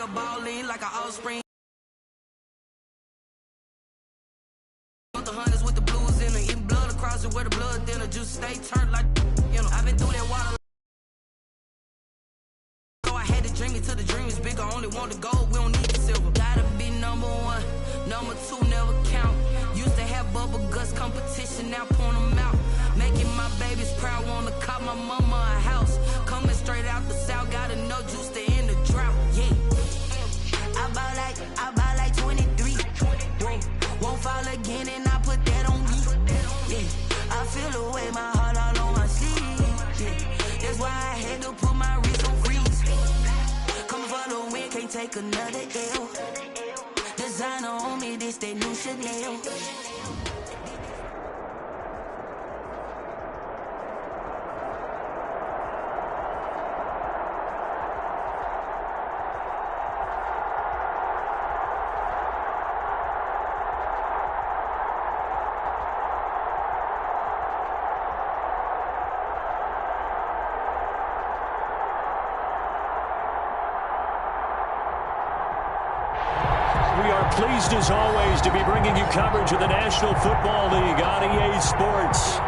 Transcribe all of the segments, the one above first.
still balling like an offspring. The hunters with the blues in it, eating blood across it where the blood thinner, juice stay turned like, you know. I've been through that water. So I had to dream it till the dream is bigger. Only want the gold, we don't need the silver. Gotta be number one, number two never count. Used to have bubble guts competition, now point them out. Making my babies proud, wanna cop my mama a house. Coming straight out the south, got enough juice to end the drought. Yeah, I buy like 23. Whoa, won't fall again, and I put that on me. Yeah, I feel the way, my heart all on my sleeve. Yeah, that's why I had to put my wrist on freeze. Coming for the win, can't take another L. Designer on me, this that new Chanel. Pleased as always to be bringing you coverage of the National Football League on EA Sports.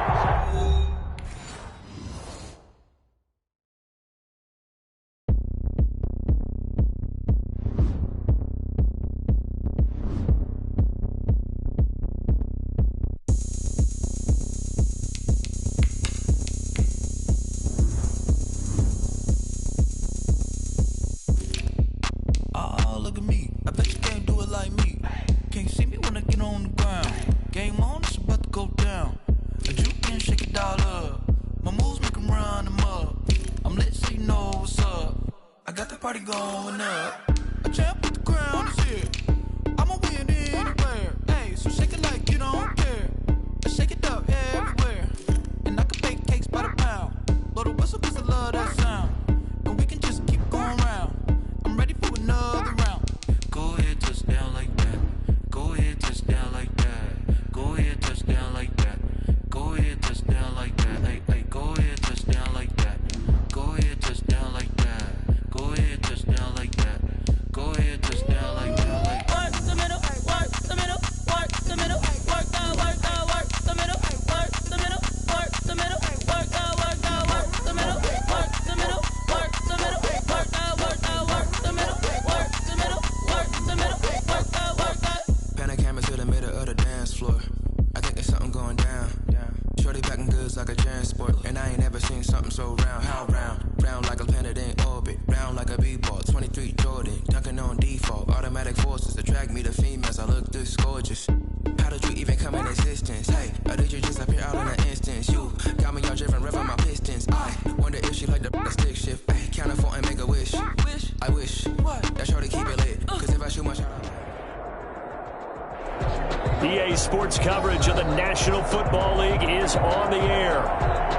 EA Sports coverage of the National Football League is on the air.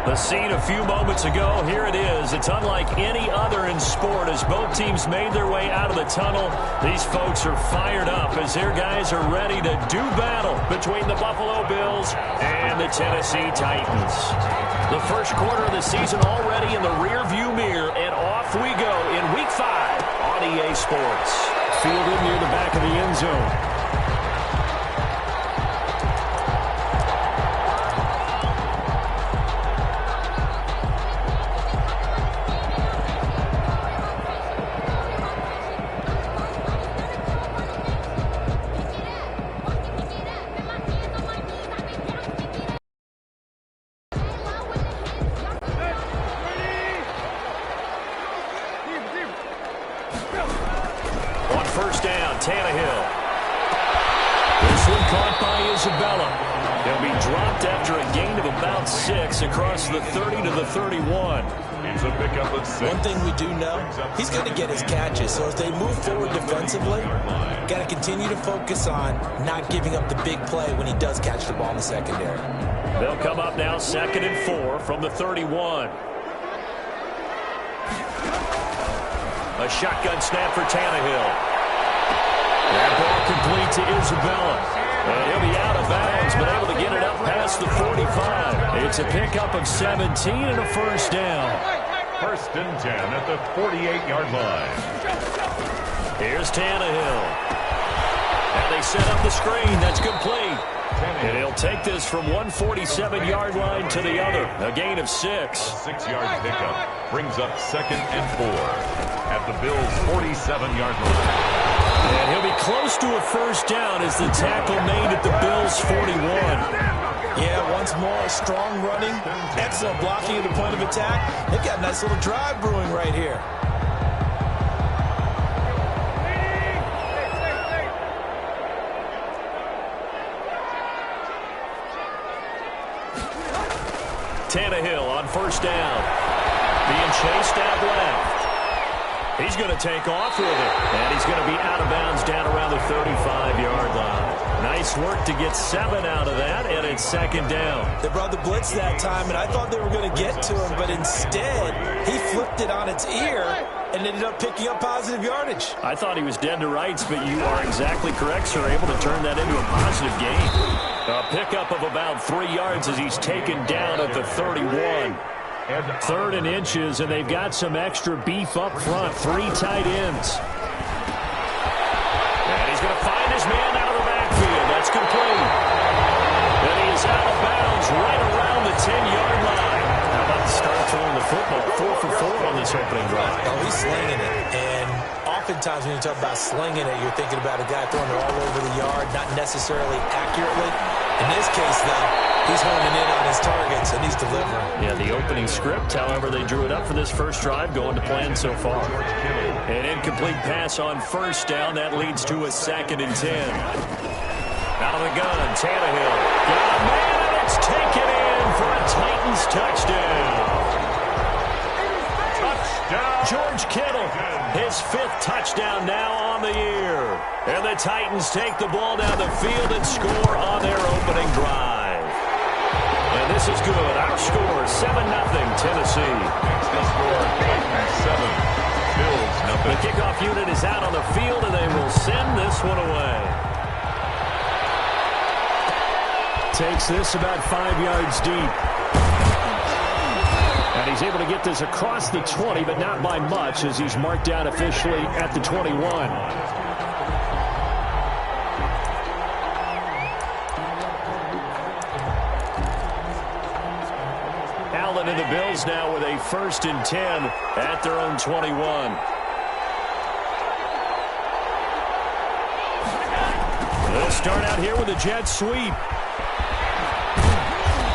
The scene a few moments ago, here it is. It's unlike any other in sport as both teams made their way out of the tunnel. These folks are fired up as their guys are ready to do battle between the Buffalo Bills and the Tennessee Titans. The first quarter of the season already in the rearview mirror, and off we go in Week 5 on EA Sports. Fielded near the back of the end zone. First down, Tannehill. This one caught by Isabella. They'll be dropped after a gain of about 6 across the 30 to the 31. He's a pickup of 6. One thing we do know, he's going to get his catches. So as they move forward defensively, got to continue to focus on not giving up the big play when he does catch the ball in the secondary. They'll come up now 2nd and 4 from the 31. A shotgun snap for Tannehill. That ball complete to Isabella. And he'll be out of bounds, but able to get it up past the 45. It's a pickup of 17 and a first down. First and 10 at the 48-yard line. Here's Tannehill. And they set up the screen. That's complete. And he'll take this from 147-yard line to the other. A gain of 6. A 6-yard pickup brings up 2nd and 4 at the Bills' 47-yard line. And he'll be close to a first down as the tackle made at the Bills' 41. Yeah, once more, strong running, excellent blocking at the point of attack. They've got a nice little drive brewing right here. Tannehill on first down. Being chased out left. He's going to take off with it. And he's going to be out of bounds down around the 35-yard line. Nice work to get 7 out of that, and it's 2nd down. They brought the blitz that time, and I thought they were going to get to him, but instead, he flipped it on its ear and ended up picking up positive yardage. I thought he was dead to rights, but you are exactly correct, sir. Able to turn that into a positive gain. A pickup of about 3 yards as he's taken down at the 31. 3rd and inches, and they've got some extra beef up front. 3 tight ends. And he's going to find his man out of the backfield. That's complete. And he is out of bounds right around the 10-yard line. How about the start throwing the football? 4 for 4 on this opening drive. Oh, he's slinging it. And oftentimes when you talk about slinging it, you're thinking about a guy throwing it all over the yard, not necessarily accurately. In this case, though, he's honing in on his targets, and he's delivering. Yeah, the opening script, however, they drew it up for this first drive, going to plan so far. An incomplete pass on first down. That leads to a 2nd and 10. Out of the gun, Tannehill. Got a man, and it's taken in for a Titans touchdown. George Kittle, his 5th touchdown now on the year. And the Titans take the ball down the field and score on their opening drive. And this is good. Our score, 7-0 Tennessee. The score, 7. Bills, nothing. The kickoff unit is out on the field, and they will send this one away. Takes this about 5 yards deep. And he's able to get this across the 20, but not by much, as he's marked down officially at the 21. Allen and the Bills now with a 1st and 10 at their own 21. They'll start out here with a jet sweep.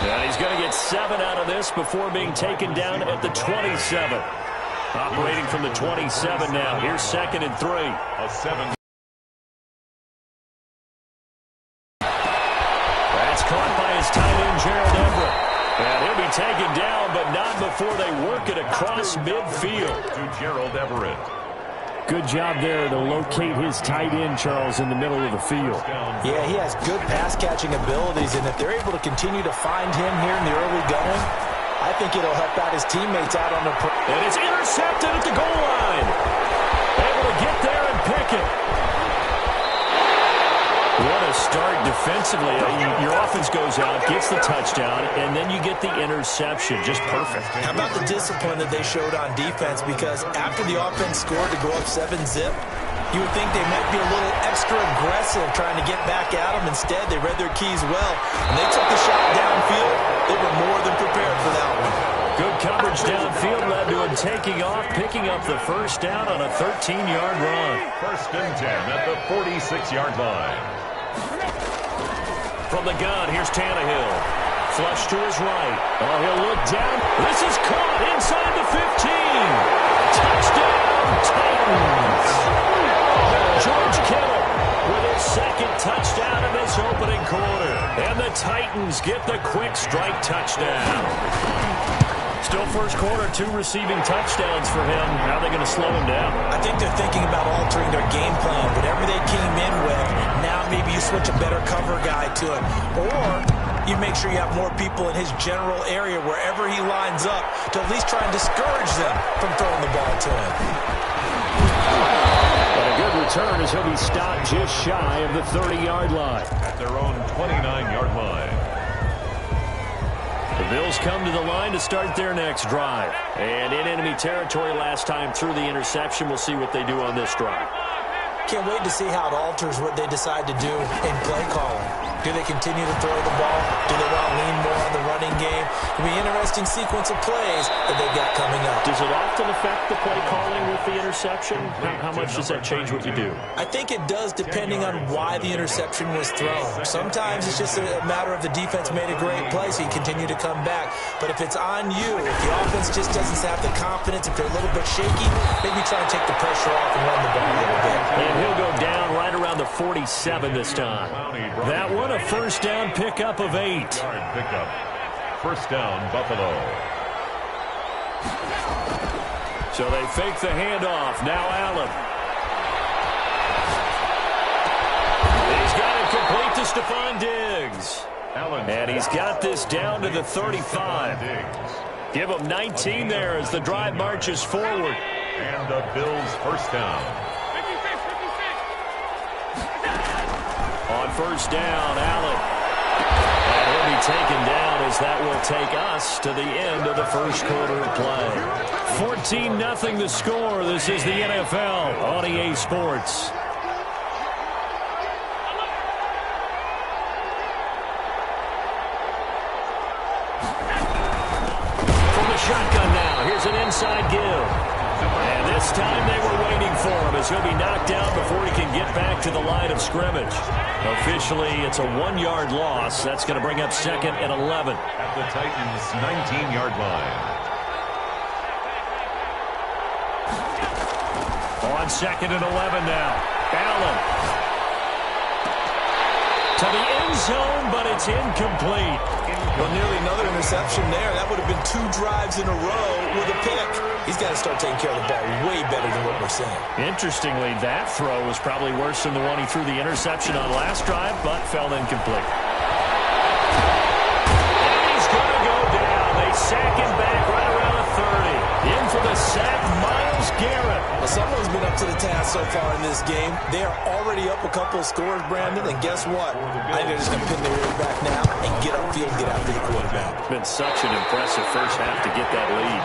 And he's going to get 7 out of this before being taken down at the 27. Operating from the 27 now. Here's 2nd and 3. A 7. That's caught by his tight end, Gerald Everett. And he'll be taken down, but not before they work it across midfield. To Gerald Everett. Good job there to locate his tight end, Charles, in the middle of the field. Yeah, he has good pass-catching abilities, and if they're able to continue to find him here in the early going, I think it'll help out his teammates out on the... And it's intercepted at the goal line. Able to get there and pick it. What a start defensively. Your offense goes out, gets the touchdown, and then you get the interception. Just perfect. How about the discipline that they showed on defense? Because after the offense scored to go up 7-zip, you would think they might be a little extra aggressive trying to get back at them. Instead, they read their keys well, and they took the shot downfield. They were more than prepared for that one. Good coverage downfield led to him taking off, picking up the first down on a 13-yard run. 1st and 10 at the 46-yard line. From the gun, here's Tannehill. Flush to his right. Oh, he'll look down. This is caught inside the 15. Touchdown, Titans. George Kittle with his 2nd touchdown in this opening quarter. And the Titans get the quick strike touchdown. Still first quarter, 2 receiving touchdowns for him. How are they going to slow him down? I think they're thinking about altering their game plan. Whatever they came in with, now maybe you switch a better cover guy to him. Or you make sure you have more people in his general area wherever he lines up to at least try and discourage them from throwing the ball to him. But a good return as he'll be stopped just shy of the 30-yard line. At their own 29-yard line. The Bills come to the line to start their next drive. And in enemy territory last time through the interception. We'll see what they do on this drive. Can't wait to see how it alters what they decide to do in play calling. Do they continue to throw the ball? Do they want to lean more on the running game? It'll be an interesting sequence of plays that they've got coming up. Does it often affect the play calling with the interception? How much does that change what you do? I think it does depending on why the interception was thrown. Sometimes it's just a matter of the defense made a great play, so you continue to come back. But if it's on you, if the offense just doesn't have the confidence, if they're a little bit shaky, maybe try and take the pressure off and run the ball a little bit. And he'll go down right around the 47 this time. That one a first down pickup of 8. Pickup. First down, Buffalo. So they fake the handoff. Now Allen. He's got it complete to Stephon Diggs. And he's got this down to the 35. Give him 19 there as the drive marches forward. And the Bills' first down. On first down, Allen. And he'll be taken down as that will take us to the end of the first quarter of play. 14-0 the score. This is the NFL on EA Sports. From the shotgun now, here's an inside give. And this time they were waiting for him as he'll be knocked down before he can get back to the line of scrimmage. Officially, it's a 1-yard loss. That's going to bring up 2nd and 11. At the Titans' 19-yard line. On 2nd and 11 now. Allen. To the end zone, but it's incomplete. Well, nearly another interception there. That would have been 2 drives in a row with a pick. He's got to start taking care of the ball way better than what we're seeing. Interestingly, that throw was probably worse than the one he threw the interception on last drive, but fell incomplete. And he's going to go down. They sack him back right around the 30. In for the sack, Myles Garrett. Well, someone's been up to the task so far in this game. They are already up a couple of scores, Brandon, and guess what? I think they're just going to pin their ears back now and get upfield and get after the quarterback. It's been such an impressive first half to get that lead.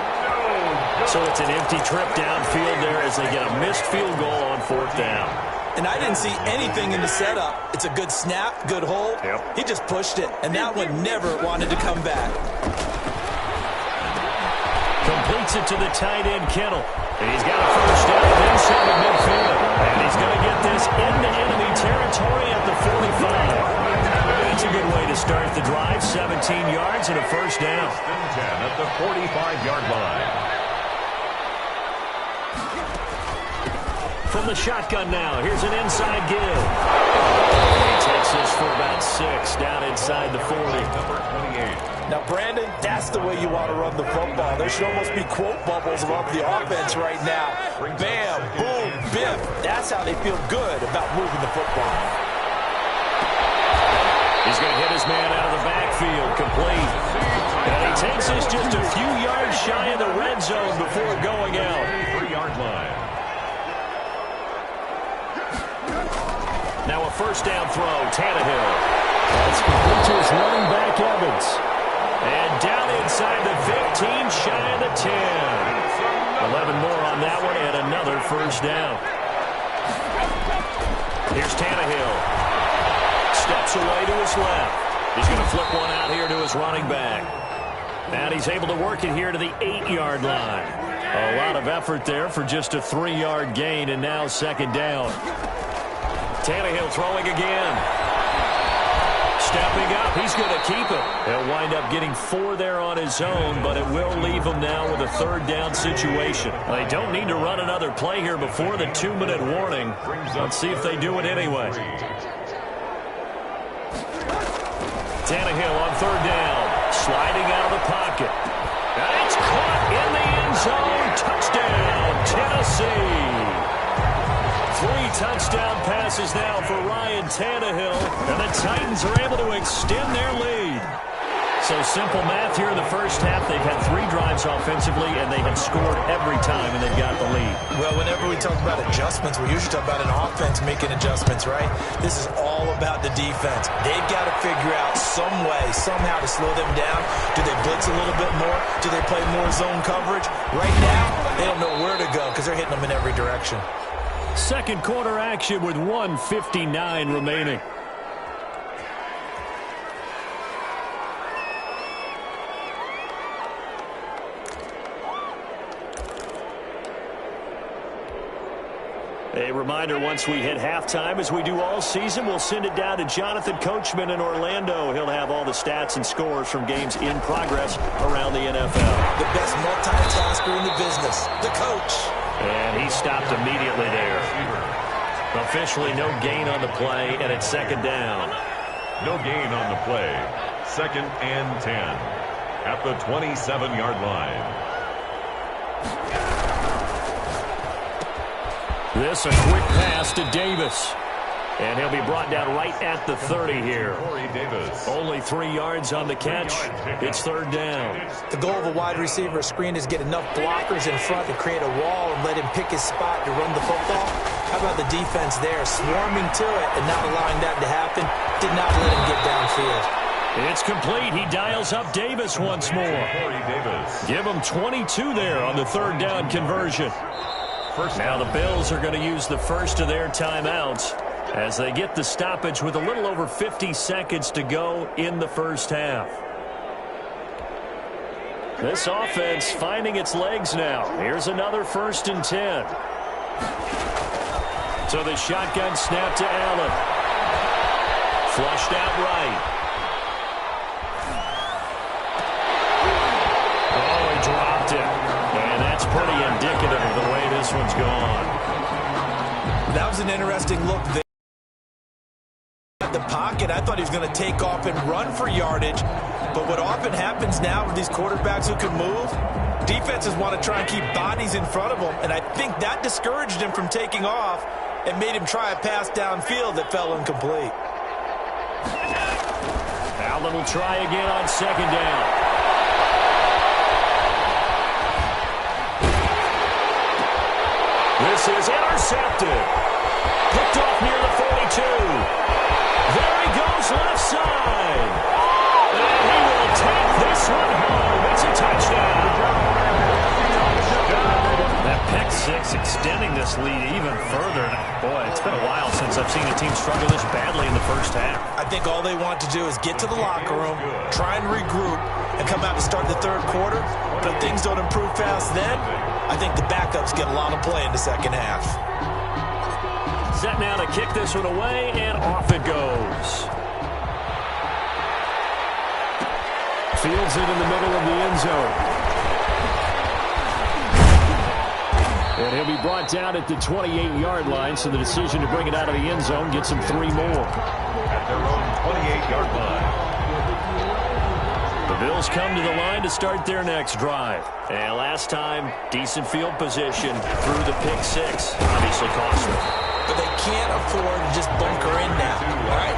So it's an empty trip downfield there as they get a missed field goal on 4th down. And I didn't see anything in the setup. It's a good snap, good hold. Yep. He just pushed it, and that one never wanted to come back. Completes it to the tight end, Kittle. And he's got a first down inside the midfield. And he's going to get this into enemy territory at the 45. That's a good way to start the drive. 17 yards and a first down. 10 at the 45-yard line. From the shotgun now, here's an inside give. He takes this for about 6 down inside the 40. Number 28. Now, Brandon, that's the way you want to run the football. There should almost be quote bubbles above the offense right now. Bam, boom, biff. That's how they feel good about moving the football. He's going to hit his man out of the backfield, complete. And he takes this just a few yards shy of the red zone before going out. 3-yard line. Now a first down throw, Tannehill. That's complete to his running back, Evans. And down inside the 15, shy of the 10. 11 more on that one, and another first down. Here's Tannehill. Steps away to his left. He's going to flip one out here to his running back. And he's able to work it here to the 8-yard line. A lot of effort there for just a 3-yard gain, and now 2nd down. Tannehill throwing again. Stepping up, he's going to keep it. He'll wind up getting 4 there on his own, but it will leave him now with a 3rd down situation. They don't need to run another play here before the 2-minute warning. Let's see if they do it anyway. Tannehill on 3rd down, sliding out of the pocket. And it's caught in the end zone. Touchdown, Tennessee. 3 touchdown passes now for Ryan Tannehill, and the Titans are able to extend their lead. So simple math here in the first half. They've had 3 drives offensively, and they have scored every time, and they've got the lead. Well, whenever we talk about adjustments, we usually talk about an offense making adjustments, right? This is all about the defense. They've got to figure out some way, somehow to slow them down. Do they blitz a little bit more? Do they play more zone coverage? Right now, they don't know where to go because they're hitting them in every direction. Second quarter action with 1:59 remaining. A reminder, once we hit halftime, as we do all season, we'll send it down to Jonathan Coachman in Orlando. He'll have all the stats and scores from games in progress around the NFL. The best multitasker in the business, the coach. And he stopped immediately there. Officially no gain on the play, and it's second down. No gain on the play. 2nd and 10 at the 27-yard line. This a quick pass to Davis. And he'll be brought down right at the 30 here. Only 3 yards on the catch. It's third down. The goal of a wide receiver screen is get enough blockers in front to create a wall and let him pick his spot to run the football. How about the defense there, swarming to it and not allowing that to happen? Did not let him get downfield. It's complete. He dials up Davis once more. Give him 22 there on the third down conversion. Now the Bills are going to use the first of their timeouts as they get the stoppage with a little over 50 seconds to go in the first half. This offense finding its legs now. Here's another 1st and 10. So the shotgun snap to Allen. Flushed out right. Oh, he dropped it. And that's pretty indicative of the way this one's gone. That was an interesting look there. At the pocket, I thought he was going to take off and run for yardage. But what often happens now with these quarterbacks who can move, defenses want to try and keep bodies in front of them. And I think that discouraged him from taking off and made him try a pass downfield that fell incomplete. Allen will try again on second down. This is intercepted. Picked off near the 42. There he goes left side. And he will take this one home. It's a touchdown. That pick six extending this lead even further. Boy, it's been a while since I've seen a team struggle this badly in the first half. I think all they want to do is get to the locker room, try and regroup, and come out to start the third quarter. But if things don't improve fast then, I think the backups get a lot of play in the second half. Set now to kick this one away, and off it goes. Fields it in the middle of the end zone. And he'll be brought down at the 28-yard line, so the decision to bring it out of the end zone gets him 3 more. At their own 28-yard line. The Bills come to the line to start their next drive. And last time, decent field position through the pick six. Obviously cost them. But they can't afford to just bunker in now. All right,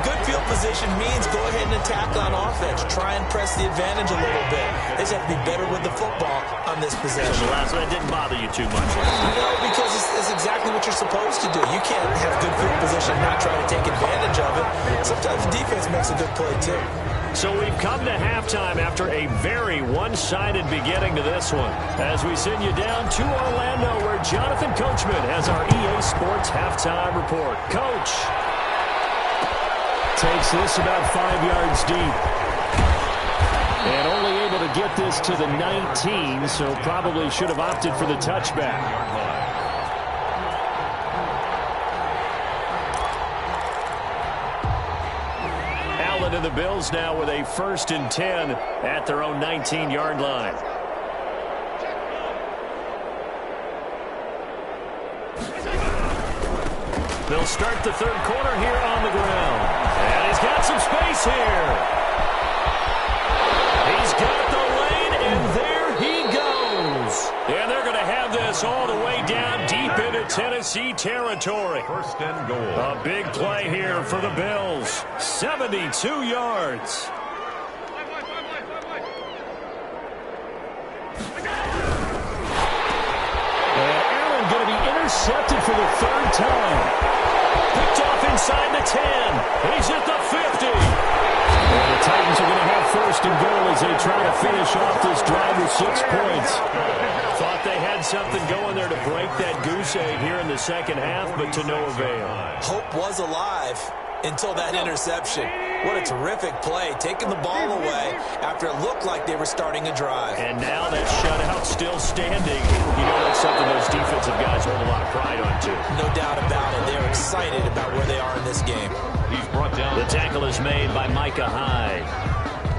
good field position means go ahead and attack on offense. Try and press the advantage a little bit. They just have to be better with the football on this possession. So the last one didn't bother you too much. No, because it's exactly what you're supposed to do. You can't have good field position and not try to take advantage of it. Sometimes the defense makes a good play, too. So we've come to halftime after a very one-sided beginning to this one. As we send you down to Orlando, where Jonathan Coachman has our EA Sports halftime report. Coach takes this about 5 yards deep. And only able to get this to the 19, so probably should have opted for the touchback. And the Bills now with a 1st and 10 at their own 19-yard line. They'll start the third quarter here on the ground. And he's got some space here. He's got the lane, and there he goes. And they're going to have this all the way down deep into Tennessee territory. 1st and goal. A big play here for the Bills. 72 yards. And Allen going to be intercepted for the 3rd time. Picked off inside the 10. He's at the 50. And the Titans are going to have 1st and goal as they try to finish off this drive with 6 points. Thought they had something going there to break that goose egg here in the second half, but to no avail. Hope was alive until that interception. What a terrific play, taking the ball away after it looked like they were starting a drive. And now that shutout still standing. You know that's something those defensive guys hold a lot of pride on, too. No doubt about it. They're excited about where they are in this game. He's brought down. The tackle is made by Micah Hyde.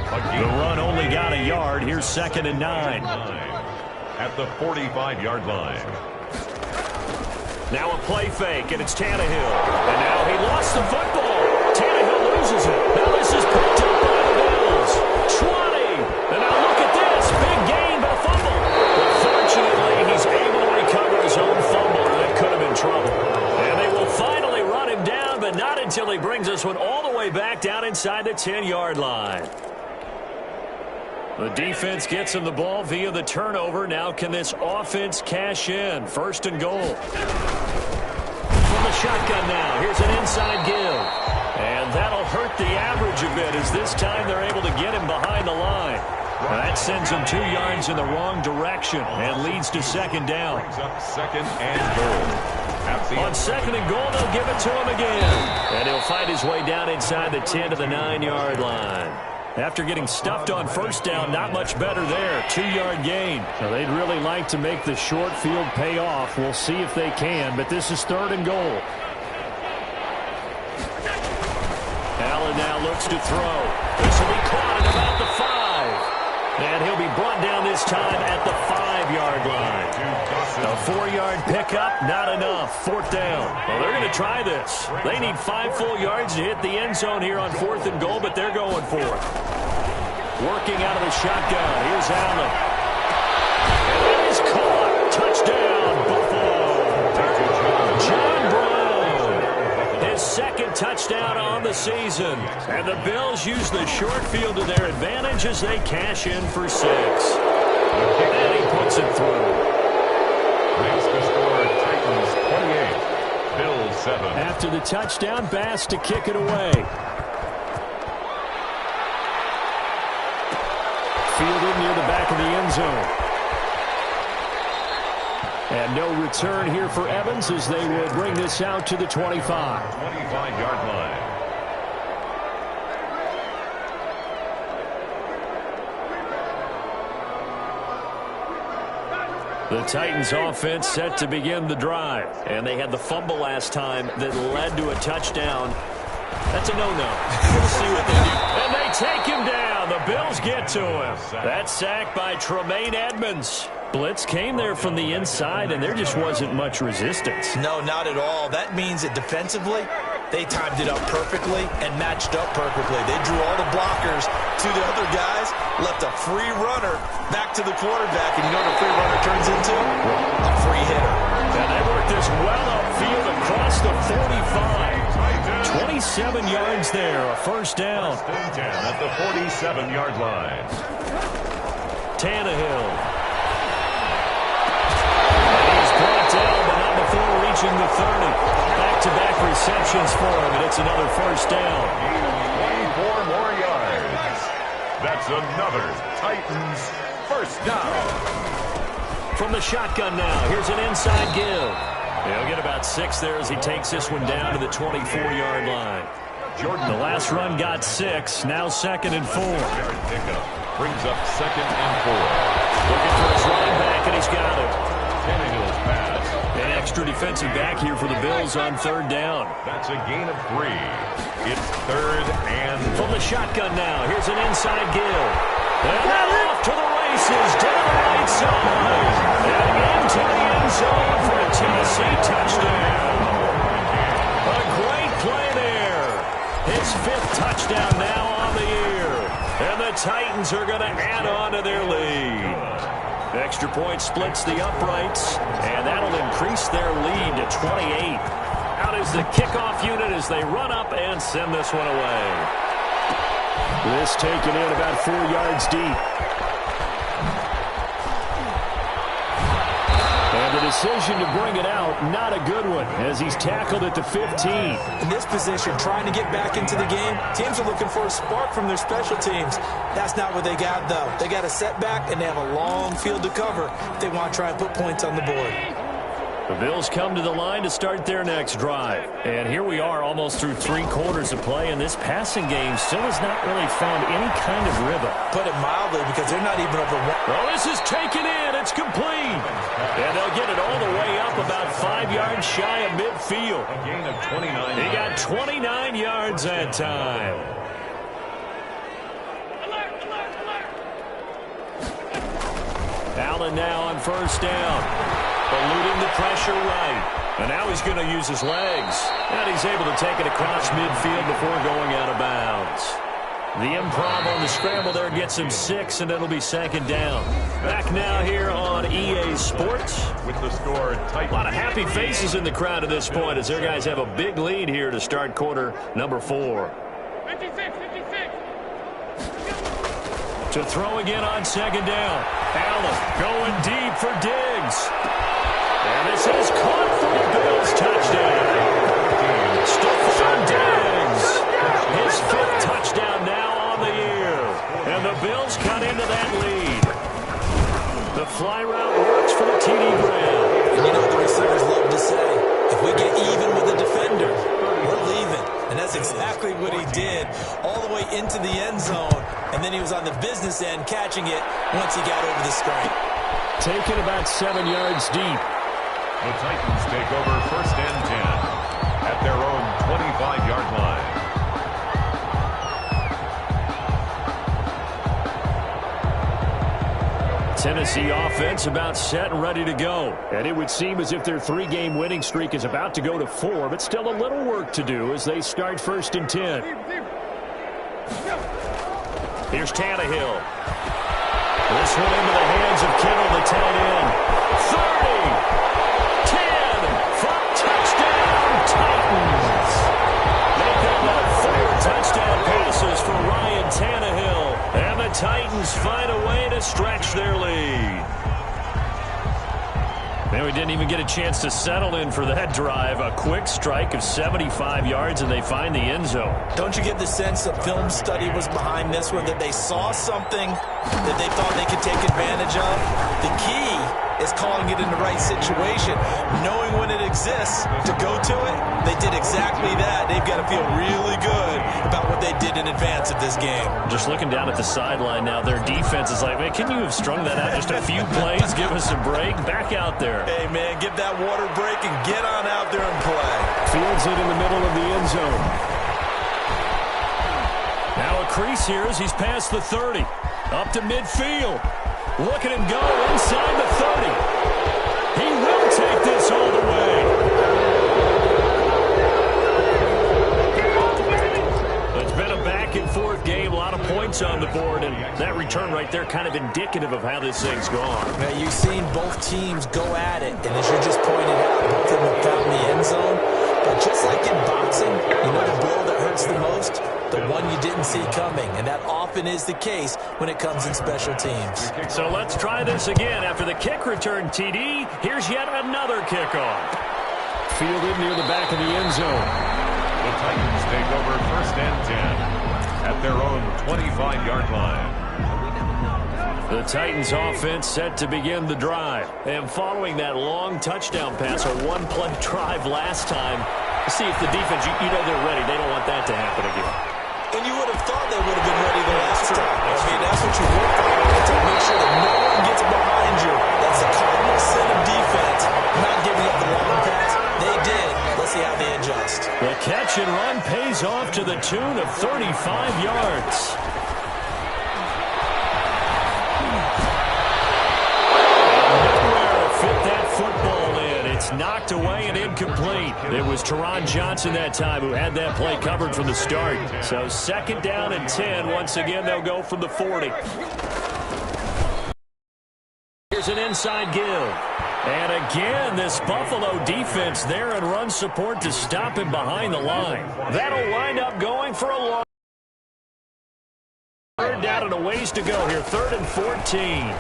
The run only got a yard. Here's 2nd and 9. At the 45-yard line. Now a play fake, and it's Tannehill. And now he lost the football. Tannehill loses it. Now this is picked up by the Bills. 20. And now look at this. Big gain, but a fumble. But fortunately, he's able to recover his own fumble, or that could have been trouble. And they will finally run him down, but not until he brings this one all the way back down inside the 10-yard line. The defense gets him the ball via the turnover. Now can this offense cash in? 1st and goal. From the shotgun now. Here's an inside give. And that'll hurt the average a bit as this time they're able to get him behind the line. That sends him 2 yards in the wrong direction and leads to 2nd down. Brings up 2nd and goal. On 2nd and goal, they'll give it to him again. And he'll find his way down inside the 10 to the 9-yard line. After getting stuffed on 1st down, not much better there. 2-yard gain. Now, they'd really like to make the short field pay off. We'll see if they can, but this is 3rd and goal. Allen now looks to throw. This will be caught at about the 5. And he'll be brought down this time at the 5-yard line. A 4-yard pickup, not enough. 4th down. Well, they're going to try this. They need 5 full yards to hit the end zone here on 4th and goal, but they're going for it. Working out of the shotgun. Here's Allen. And it is caught. Touchdown, Buffalo. John Brown. His 2nd touchdown on the season. And the Bills use the short field to their advantage as they cash in for 6. And he puts it through. Makes the score Titans 28, Bills 7. After the touchdown, Bass to kick it away. Fielded near the back of the end zone. And no return here for Evans as they will bring this out to the 25. 25-yard line. The Titans offense set to begin the drive. And they had the fumble last time that led to a touchdown. That's a no-no. We'll see what they do. And they take him down. The Bills get to him. That sack by Tremaine Edmonds. Blitz came there from the inside, and there just wasn't much resistance. No, not at all. That means that defensively, they timed it up perfectly and matched up perfectly. They drew all the blockers to the other guys, left a free runner back to the quarterback, and you know what a free runner turns into? A free hitter. And they worked this well upfield across the 45. 27 yards there, a 1st down. At the 47-yard line. Tannehill. And he's brought down, but not before reaching the 30. Back-to-back receptions for him, and it's another 1st down. 24 more yards. That's another Titans 1st down. From the shotgun now, here's an inside give. He'll get about 6 there as he takes this one down to the 24-yard line. The last run got 6, now 2nd and 4. Pickup brings up 2nd and 4. Looking for his running back, and he's got it. Tannehill's pass. An extra defensive back here for the Bills on 3rd down. That's a gain of 3. It's 3rd and... From the shotgun now, here's an inside give. And now off to the races, down the right side. And into the end zone for a Tennessee touchdown. A great play there. His 5th touchdown now on the year. And the Titans are going to add on to their lead. Extra point splits the uprights, and that'll increase their lead to 28. Out is the kickoff unit as they run up and send this one away. This taken in about 4 yards deep. And it decision to bring it out, not a good one, as he's tackled at the 15. In this position, trying to get back into the game, teams are looking for a spark from their special teams. That's not what they got, though. They got a setback, and they have a long field to cover if they want to try and put points on the board. The Bills come to the line to start their next drive. And here we are almost through 3 quarters of play, and this passing game still has not really found any kind of rhythm. Put it mildly, because they're not even over one. Well, this is taken in. It's complete. And they'll get it all the way up about 5 yards shy of midfield. A gain of 29. He got 29 yards that time. Allen now on first down. Eluding the pressure right. And now he's going to use his legs. And he's able to take it across midfield before going out of bounds. The improv on the scramble there gets him 6, and it'll be second down. Back now here on EA Sports. With the score tight. A lot of happy faces in the crowd at this point as their guys have a big lead here to start quarter number 4. 56. To throw again on second down. Allen going deep for Diggs. And this is caught for the Bills touchdown. Stephon Diggs. His 5th touchdown now on the year. And the Bills cut into that lead. The fly route works for the TD Graham. And you know what the receivers love to say? If we get even with the defender, we're leaving. And that's exactly what he did all the way into the end zone. And then he was on the business end catching it once he got over the screen. Taken about 7 yards deep. The Titans take over first and 10 at their own 25-yard line. Tennessee offense about set and ready to go. And it would seem as if their 3-game winning streak is about to go to 4, but still a little work to do as they start first and 10. Here's Tannehill. This one into the hands of Kittle, the tight end. 30, 10, for touchdown, Titans. They've got about 4 touchdown passes for Ryan Tannehill. And the Titans find a way to stretch their lead. Man, we didn't even get a chance to settle in for that drive. A quick strike of 75 yards, and they find the end zone. Don't you get the sense that film study was behind this one, that they saw something that they thought they could take advantage of? The key is calling it in the right situation, knowing when it exists to go to it. They did exactly that. They've got to feel really good about what they did in advance of this game. Just looking down at the sideline now, their defense is like, man, can you have strung that out just a few plays? Give us a break. Back out there. Hey, man, give that water break and get on out there and play. Fields it in the middle of the end zone. Now a crease here as he's past the 30. Up to midfield. Look at him go inside the 30. He will take this all the way. It's been a back-and-forth game, a lot of points on the board, and that return right there kind of indicative of how this thing's gone. Now, you've seen both teams go at it, and as you just pointed out, both of them have found the end zone. But just like in boxing, you know the blow that hurts the most? The one you didn't see coming, and that often is the case when it comes in special teams. So let's try this again. After the kick return, TD, here's yet another kickoff. Fielded near the back of the end zone. The Titans take over first and 10 at their own 25-yard line. The Titans offense set to begin the drive. And following that long touchdown pass, a one-play drive last time, see if the defense, you know they're ready. They don't want that to happen again. And you would have thought they would have been ready the last time. I mean, that's what you work on, to make sure that no one gets behind you. That's the cardinal sin of defense, not giving up the long pass. They did. Let's see how they adjust. The catch and run pays off to the tune of 35 yards. Nowhere to fit that football in. It's knocked away and incomplete. It was Teron Johnson that time who had that play covered from the start. So second down and 10. Once again, they'll go from the 40. Here's an inside give. And again, this Buffalo defense there and run support to stop him behind the line. That'll wind up going for a long. Third down and a ways to go here. 3rd and 14.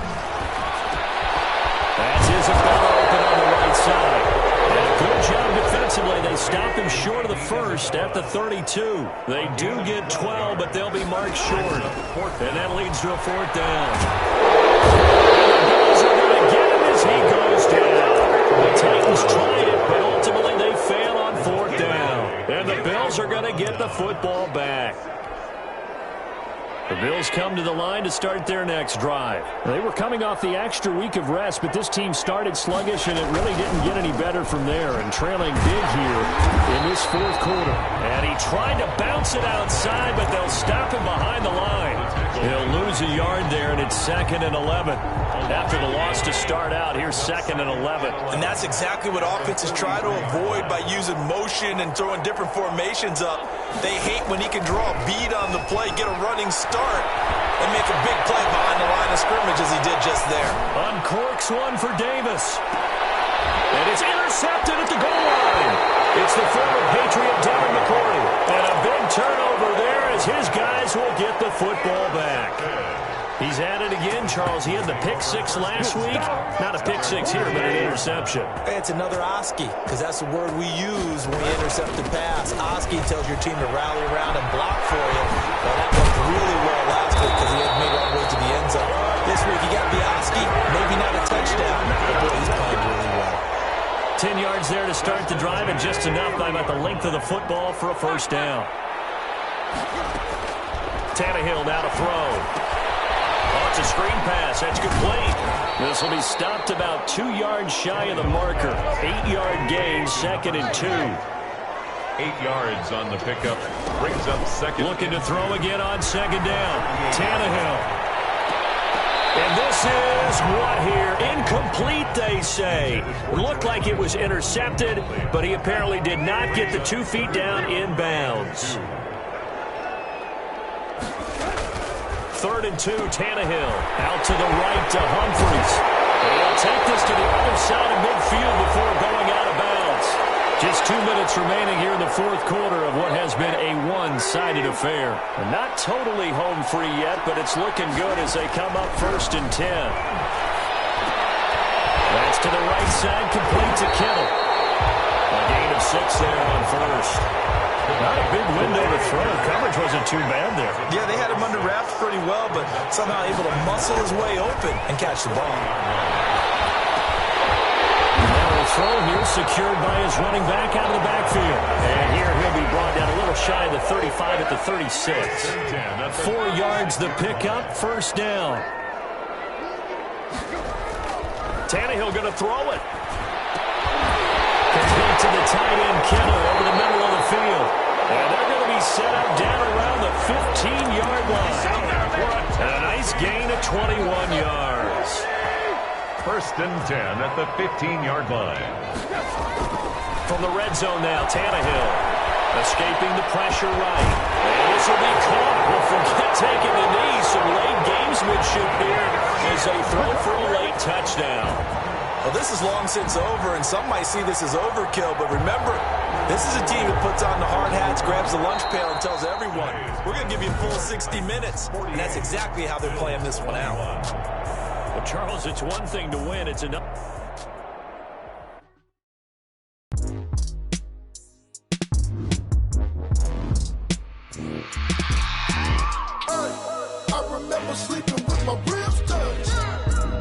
That's Isabella open on the right right side. And a good job defensively. They stop him short of the first at the 32. They do get 12, but they'll be marked short. And that leads to a fourth down. The Bills are going to get him as he goes down. The Titans tried it, but ultimately they fail on fourth down. And the Bills are going to get the football back. The Bills come to the line to start their next drive. They were coming off the extra week of rest, but this team started sluggish, and it really didn't get any better from there. And trailing big here in this fourth quarter. And he tried to bounce it outside, but they'll stop him behind the line. He'll lose a yard there, and it's 2nd and 11. After the loss to start out, here's 2nd and 11. And that's exactly what offenses try to avoid by using motion and throwing different formations up. They hate when he can draw a bead on the play, get a running start, and make a big play behind the line of scrimmage as he did just there. Uncorks one for Davis. And it's intercepted at the goal line. It's the former Patriot Devin McCourty. And a big turnover there as his guys will get the football back. He's at it again, Charles. He had the pick six last week. Not a pick six here, but an interception. It's another Oski, because that's the word we use when we intercept the pass. Oski tells your team to rally around and block for you. Well, that worked really well last week because he had made all the way to the end zone. This week he got the Oski, maybe not a touchdown, but boy, he's playing really well. 10 yards there to start the drive, and just enough by about the length of the football for a first down. Tannehill now to throw. Oh, it's a screen pass. That's complete. This will be stopped about 2 yards shy of the marker. 8-yard gain, 2nd and 2. 8 yards on the pickup. Brings up second. Looking to throw again on second down. Tannehill. And this is what here? Incomplete, they say. Looked like it was intercepted, but he apparently did not get the 2 feet down in bounds. 3rd and 2, Tannehill. Out to the right to Humphries. And he'll take this to the other side of midfield before going out of bounds. Just 2 minutes remaining here in the fourth quarter of what has been a one-sided affair. And not totally home free yet, but it's looking good as they come up 1st and 10. That's to the right side, complete to Kittle. A gain of 6 there on first. Not a big window to throw. Coverage wasn't too bad there. Yeah, they had him under wraps pretty well, but somehow able to muscle his way open and catch the ball. Now a throw here secured by his running back out of the backfield. And here he'll be brought down a little shy of the 35 at the 36. 4 yards the pickup, first down. Tannehill going to throw it. Complete to the tight end, Kittle, over the middle of the field. And they're going to be set up down around the 15-yard line. And a nice gain of 21 yards. 1st and 10 at the 15-yard line. From the red zone now, Tannehill escaping the pressure right. And this will be caught. We'll forget taking the knee. Some late gamesmanship here as they throw for a late touchdown. Well, this is long since over, and some might see this as overkill, but remember, this is a team that puts on the hard hats, grabs the lunch pail, and tells everyone, we're going to give you a full 60 minutes, and that's exactly how they're playing this one out. Well, Charles, it's one thing to win, it's another. I remember sleeping with my ribs touched.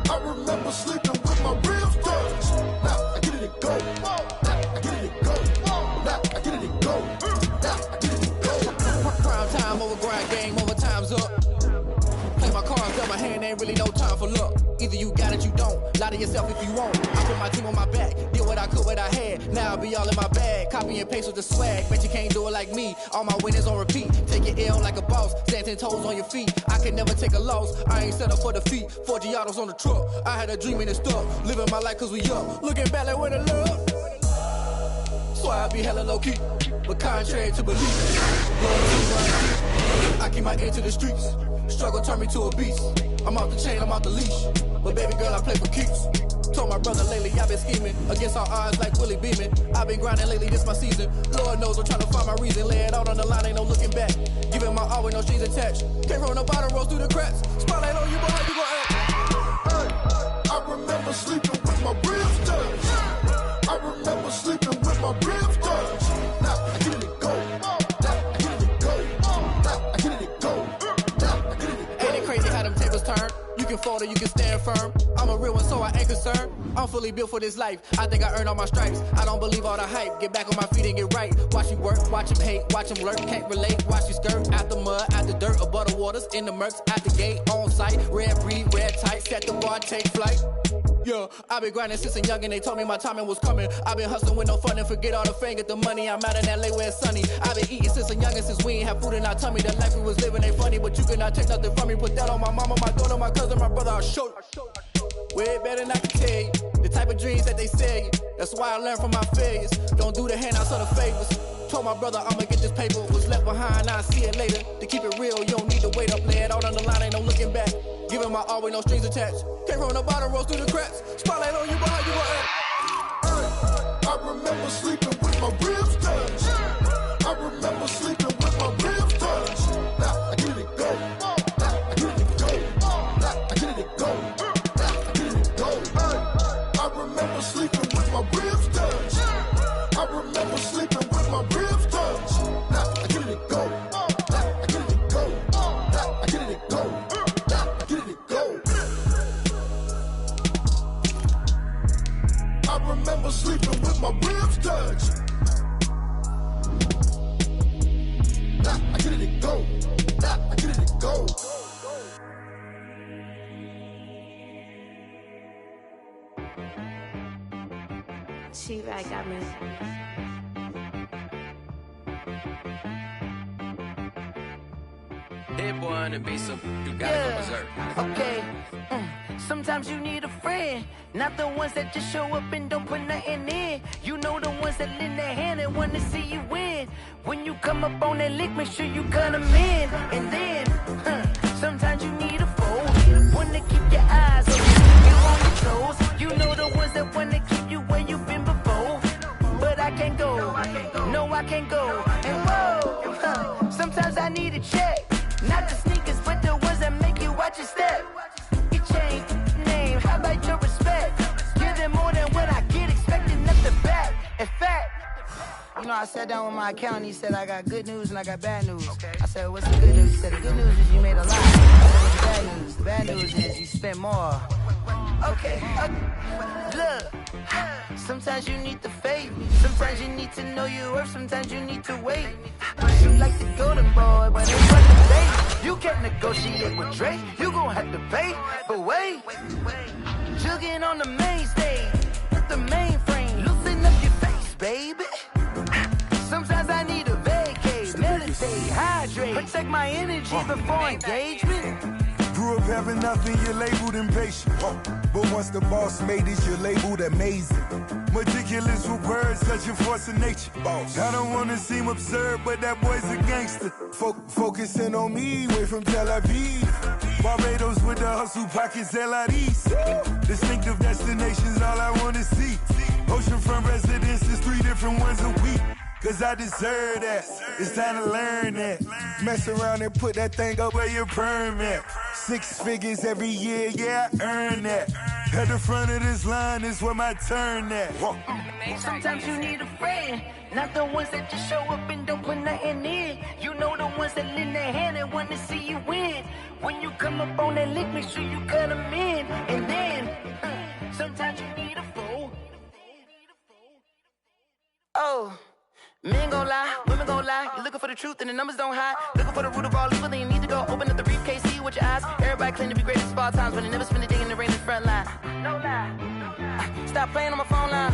I remember sleeping with my ribs touched. Now I get it and go. Now I get it and go. Now I get it and go. Now I get it and go. Prime time over grind game, over time's up. Play my cards, dealt my hand, ain't really no time for luck. Either you got it, you don't. Lie to yourself if you won't. I put my team on my back, did what I could, what I had. Now I'll be all in my bag, copy and paste with the swag. Bet you can't do it like me. All my winners on repeat. Take your L like a boss, stand 10 toes on your feet. I can never take a loss. I ain't set up for defeat. 4 Giottos on the truck. I had a dream and it stuck. Living my life cause we up. Looking back like where the love. So I be hella low key, but contrary to belief. I keep my ear to the streets. Struggle turned me to a beast. I'm off the chain, I'm off the leash. But baby girl, I play for keeps. Told my brother lately, I've been scheming against all odds like Willie Beeman. I've been grinding lately, this my season. Lord knows I'm trying to find my reason. Lay it out on the line, ain't no looking back. Giving my all with no strings attached. Came from the bottom, rose through the cracks. Spotlight on you, boy, how you gon' act? Hey, I remember sleeping with my ribs touched. my rims touch. Now I get it and go. Now I get it and go. Now I get it and go. Now I get it and go. Ain't it crazy how them tables turn? You can fold or you can stand firm. I'm a real one, so I ain't concerned. I'm fully built for this life. I think I earned all my stripes. I don't believe all the hype. Get back on my feet and get right. Watch you work, watch him hate, watch him lurk. Can't relate, watch you skirt. Out the mud, out the dirt, above the waters, in the murks, at the gate, on site. Red breed, red tight, set the bar, take flight. Yeah, I been grinding since a youngin', they told me my timing was coming. I been hustling with no fun and forget all the fame, get the money. I'm out in LA where it's sunny. I been eating since a youngin', since we ain't have food in our tummy. The life we was living ain't funny, but you cannot take nothing from me. Put that on my mama, my daughter, my cousin, my brother, I'll show you. Way better than I can tell you. The type of dreams that they sell you. That's why I learned from my failures. Don't do the handouts or the favors. Told my brother I'ma get this paper. Was left behind, I'll see it later. To keep it real, you don't need to wait up. Lay it out on the line, ain't no looking back. Giving my all with no strings attached. Came from the bottom, rose through the cracks. Spotlight on you, behind you gon' act. I remember sleeping with my ribs touched. I remember sleeping with my ribs touched. Now I get it and go. Now I get it and go. Now I get it and go. Now I get it and go. I remember sleeping with my ribs touched. I remember sleeping with my ribs touched. Now I get it and go. Now I get it and go. Now I get it and go. Now I get it and go. I remember sleeping with my ribs touched. Now I get it and go. Now I get it and go. She-Rag got me. Hit boy on the beat, so you gotta go berserk. Okay. Sometimes you need a friend, not the ones that just show up and don't put nothing in. You know the ones that lend their hand and want to see you win. When you come up on that lick, make sure you cut them in. And then, sometimes you need a foe, one to keep your eyes open, keep you on your toes. You know the ones that want to keep you where you've been before. But I can't go, no I can't go. And whoa, sometimes I need a check. Not the sneakers, but the ones that make you watch your step. You change name, how about your respect? Give them more than what I get, expecting nothing back. In fact, you know, I sat down with my accountant, he said, I got good news and I got bad news. I said, what's the good news? He said, the good news is you made a lot. I said, what's the bad news? The bad news is you spent more. okay, look. Sometimes you need the faith, sometimes you need to know your worth, sometimes you need to wait. You like the golden boy, but it's what the bait. You can't negotiate with Drake, you gon' have to pay. But wait, jugging on the main stage, with the mainframe, loosen up your face, baby. Sometimes I need a vacate, meditate, hydrate, protect my energy before engagement. Grew up having nothing, you're labeled impatient. But once the boss made it, you're labeled amazing. Meticulous with words, such a force of nature. I don't wanna seem absurd, but that boy's a gangster. Focusing on me, way from Tel Aviv. Barbados with the hustle pockets, LIDs. Distinctive destinations, all I wanna see. Oceanfront residences, 3 different ones a week. Cause I deserve that, it's time to learn that. Mess around and put that thing up where your permit. 6 figures every year, yeah, I earn that. At the front of this line is where my turn at. Sometimes you need a friend, not the ones that just show up and don't put nothing in. You know the ones that lend their hand and want to see you win. When you come up on that lick, make sure you cut them in. And then, sometimes you need a foe. Oh. Men gon' lie, women gon' lie. You're looking for the truth and the numbers don't hide. Looking for the root of all evil, then you need to go open up the briefcase, see with your eyes. Everybody claim to be greatest of all times, but they never spend a day in the rain in the front line. No lie. Stop playing on my phone line.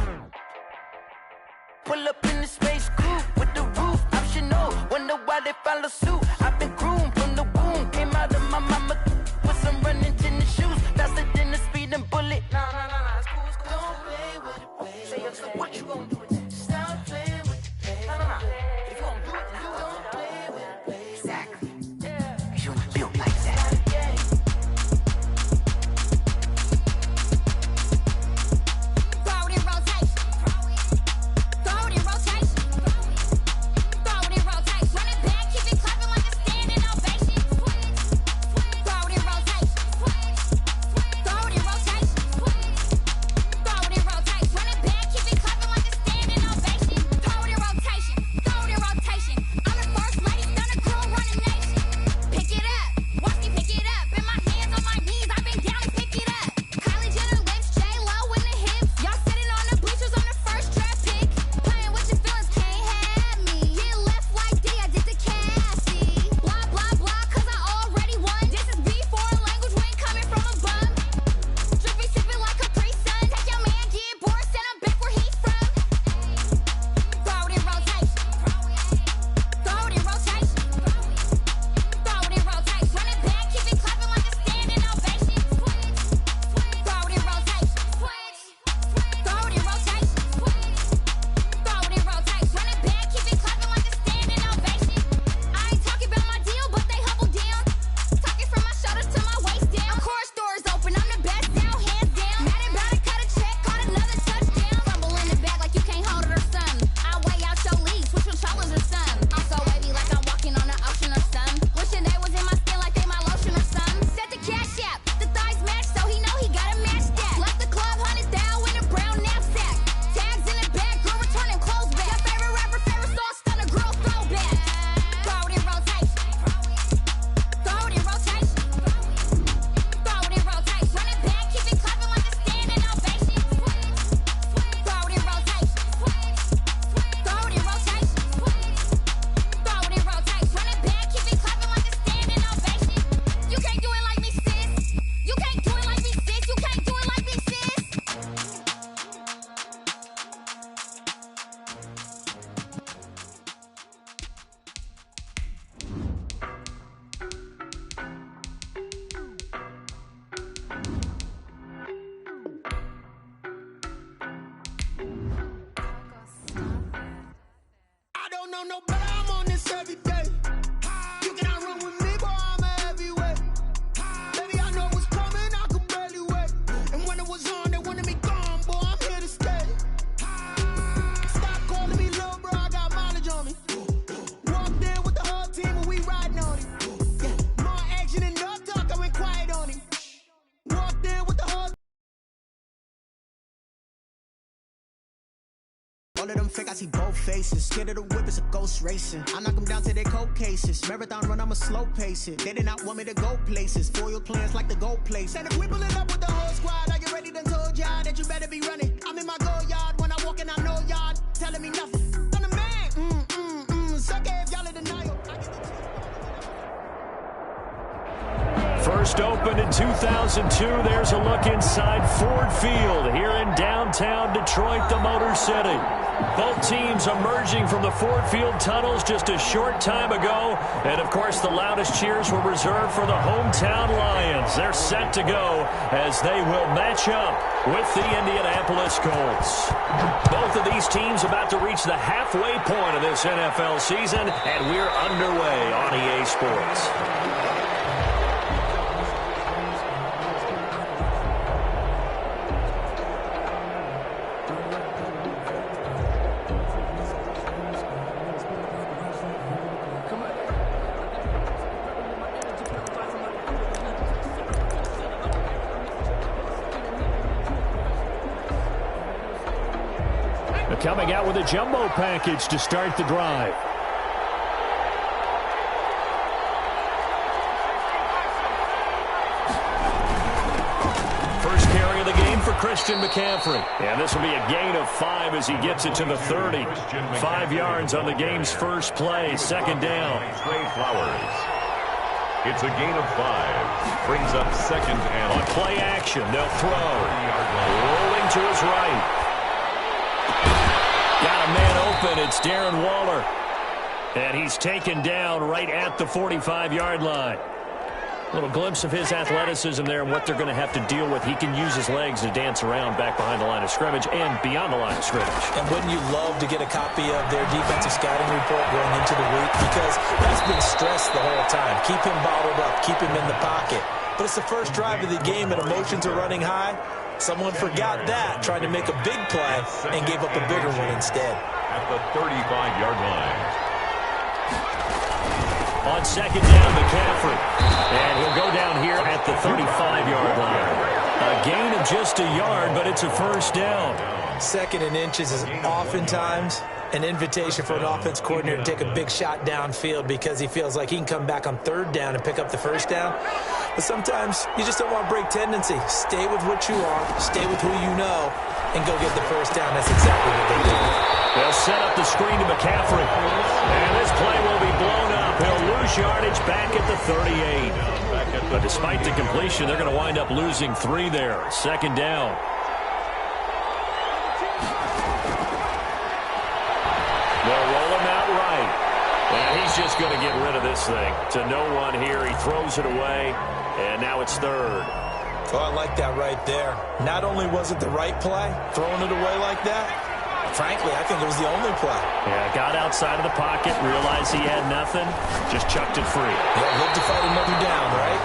Pull up in the space coupe with the roof optional. Wonder why they follow suit. I've been groomed from the womb. Came out of my mama with some running tennis shoes. Faster than the speeding bullet. Nah, it's cool, it's cool. Don't play with it, play. Say so what you gon' do with that? Stop playing with it. If you don't do it, then don't play with it. Exactly. You was built like that. Throw it in rotation. Throw it in rotation. Throw it in rotation. Run it back, keep it clapping like every day. You cannot run with me, boy, I'm a heavyweight. Baby, I know what's coming, I could barely wait. And when it was on, they wanted me gone, boy, I'm here to stay. Stop calling me little bro, I got mileage on me. Walked in with the whole team and we riding on him. Yeah, more action than no talk, I went quiet on him. Walked in with the whole. All of them fake, I see both faces. Scared of the whip, it's a ghost racing. I knock them down to their cold cases. Marathon run, I'ma slow pace it. They did not want me to go places. Foil plans like the gold place. And if we pull it up with the whole squad, are you ready? Done told y'all that you better be running. I'm in my go yard when I walk in, I know y'all telling me nothing. I'm the man. Suck it if y'all in denial. First opened in 2002. There's a look inside Ford Field here in downtown Detroit, the Motor City. Both teams emerging from the Ford Field tunnels just a short time ago. And, of course, the loudest cheers were reserved for the hometown Lions. They're set to go as they will match up with the Indianapolis Colts. Both of these teams about to reach the halfway point of this NFL season, and we're underway on EA Sports. Coming out with a jumbo package to start the drive. First carry of the game for Christian McCaffrey. And this will be a gain of 5 as he gets it to the 30. 5 yards on the game's first play. Second down. Trey Flowers. It's a gain of 5. Brings up second and on play action. They'll throw. Rolling to his right. Got a man open. It's Darren Waller. And he's taken down right at the 45-yard line. A little glimpse of his athleticism there and what they're going to have to deal with. He can use his legs to dance around back behind the line of scrimmage and beyond the line of scrimmage. And wouldn't you love to get a copy of their defensive scouting report going into the week? Because that's been stressed the whole time. Keep him bottled up. Keep him in the pocket. But it's the first drive of the game and emotions are running high. Someone forgot that, trying to make a big play, and gave up a bigger one instead. At the 35-yard line. On second down, McCaffrey. And he'll go down here at the 35-yard line. A gain of just a yard, but it's a first down. Second and inches is oftentimes an invitation for an offense coordinator to take a big shot downfield because he feels like he can come back on third down and pick up the first down. But sometimes you just don't want to break tendency. Stay with what you are, stay with who you know, and go get the first down. That's exactly what they did. They'll set up the screen to McCaffrey. And this play will be blown up. He'll lose yardage back at the 38. But despite the completion, they're going to wind up losing 3 there. Second down. They'll roll him out right. And he's just going to get rid of this thing. To no one here. He throws it away. And now it's third. Oh, I like that right there. Not only was it the right play, throwing it away like that, frankly, I think it was the only play. Yeah, got outside of the pocket, realized he had nothing, just chucked it free. Yeah, live to fight another down, right?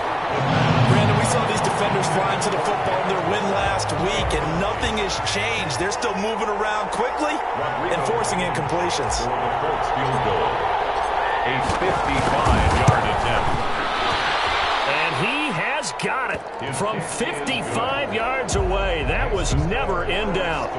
Brandon, we saw these defenders flying to the football in their win last week, and nothing has changed. They're still moving around quickly and forcing incompletions. For the Colts field goal. A 55-yard attempt. And he has got it from 55 yards away. That was never in doubt.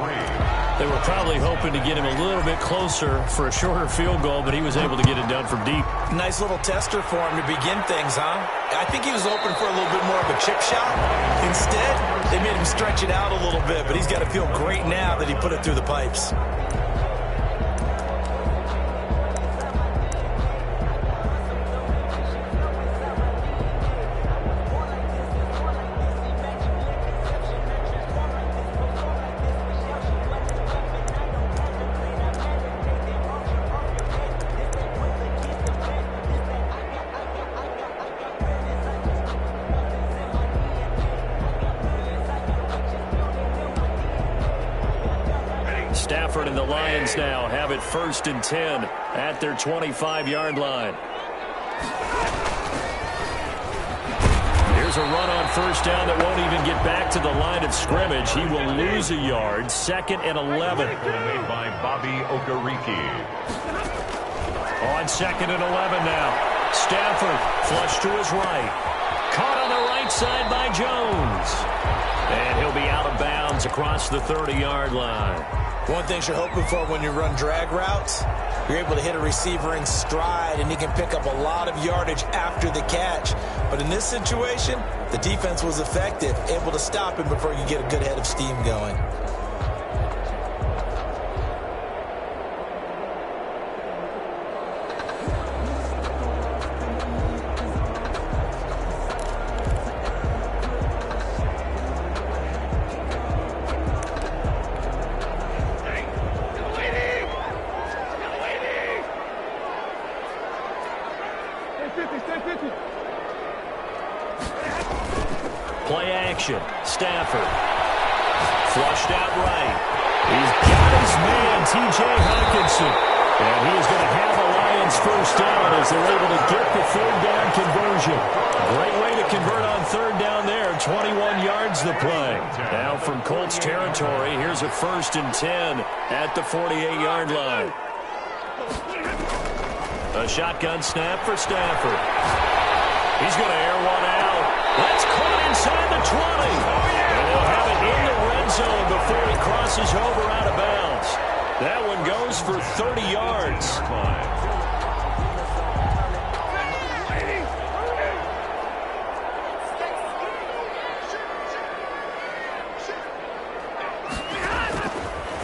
They were probably hoping to get him a little bit closer for a shorter field goal, but he was able to get it done from deep. Nice little tester for him to begin things, huh? I think he was open for a little bit more of a chip shot. Instead, they made him stretch it out a little bit, but he's got to feel great now that he put it through the pipes. and the Lions now have it 1st and 10 at their 25-yard line. Here's a run on 1st down that won't even get back to the line of scrimmage. He will lose a yard. 2nd and 11. Made by Bobby Okereke. On 2nd and 11 now. Stafford flushed to his right. Caught on the right side by Jones. And he'll be out of bounds across the 30-yard line. One thing you're hoping for when you run drag routes, you're able to hit a receiver in stride, and he can pick up a lot of yardage after the catch. But in this situation, the defense was effective, able to stop him before you get a good head of steam going. Play action. Stafford. Flushed out right. He's got his man, T.J. Hawkinson. And he is going to have the Lions 1st down as they're able to get the 3rd down conversion. Great way to convert on 3rd down there. 21 yards the play. Now from Colts territory, here's a 1st and 10 at the 48-yard line. A shotgun snap for Stafford. He's going to air one out. That's caught inside the 20. And they'll have it in the red zone before he crosses over out of bounds. That one goes for 30 yards.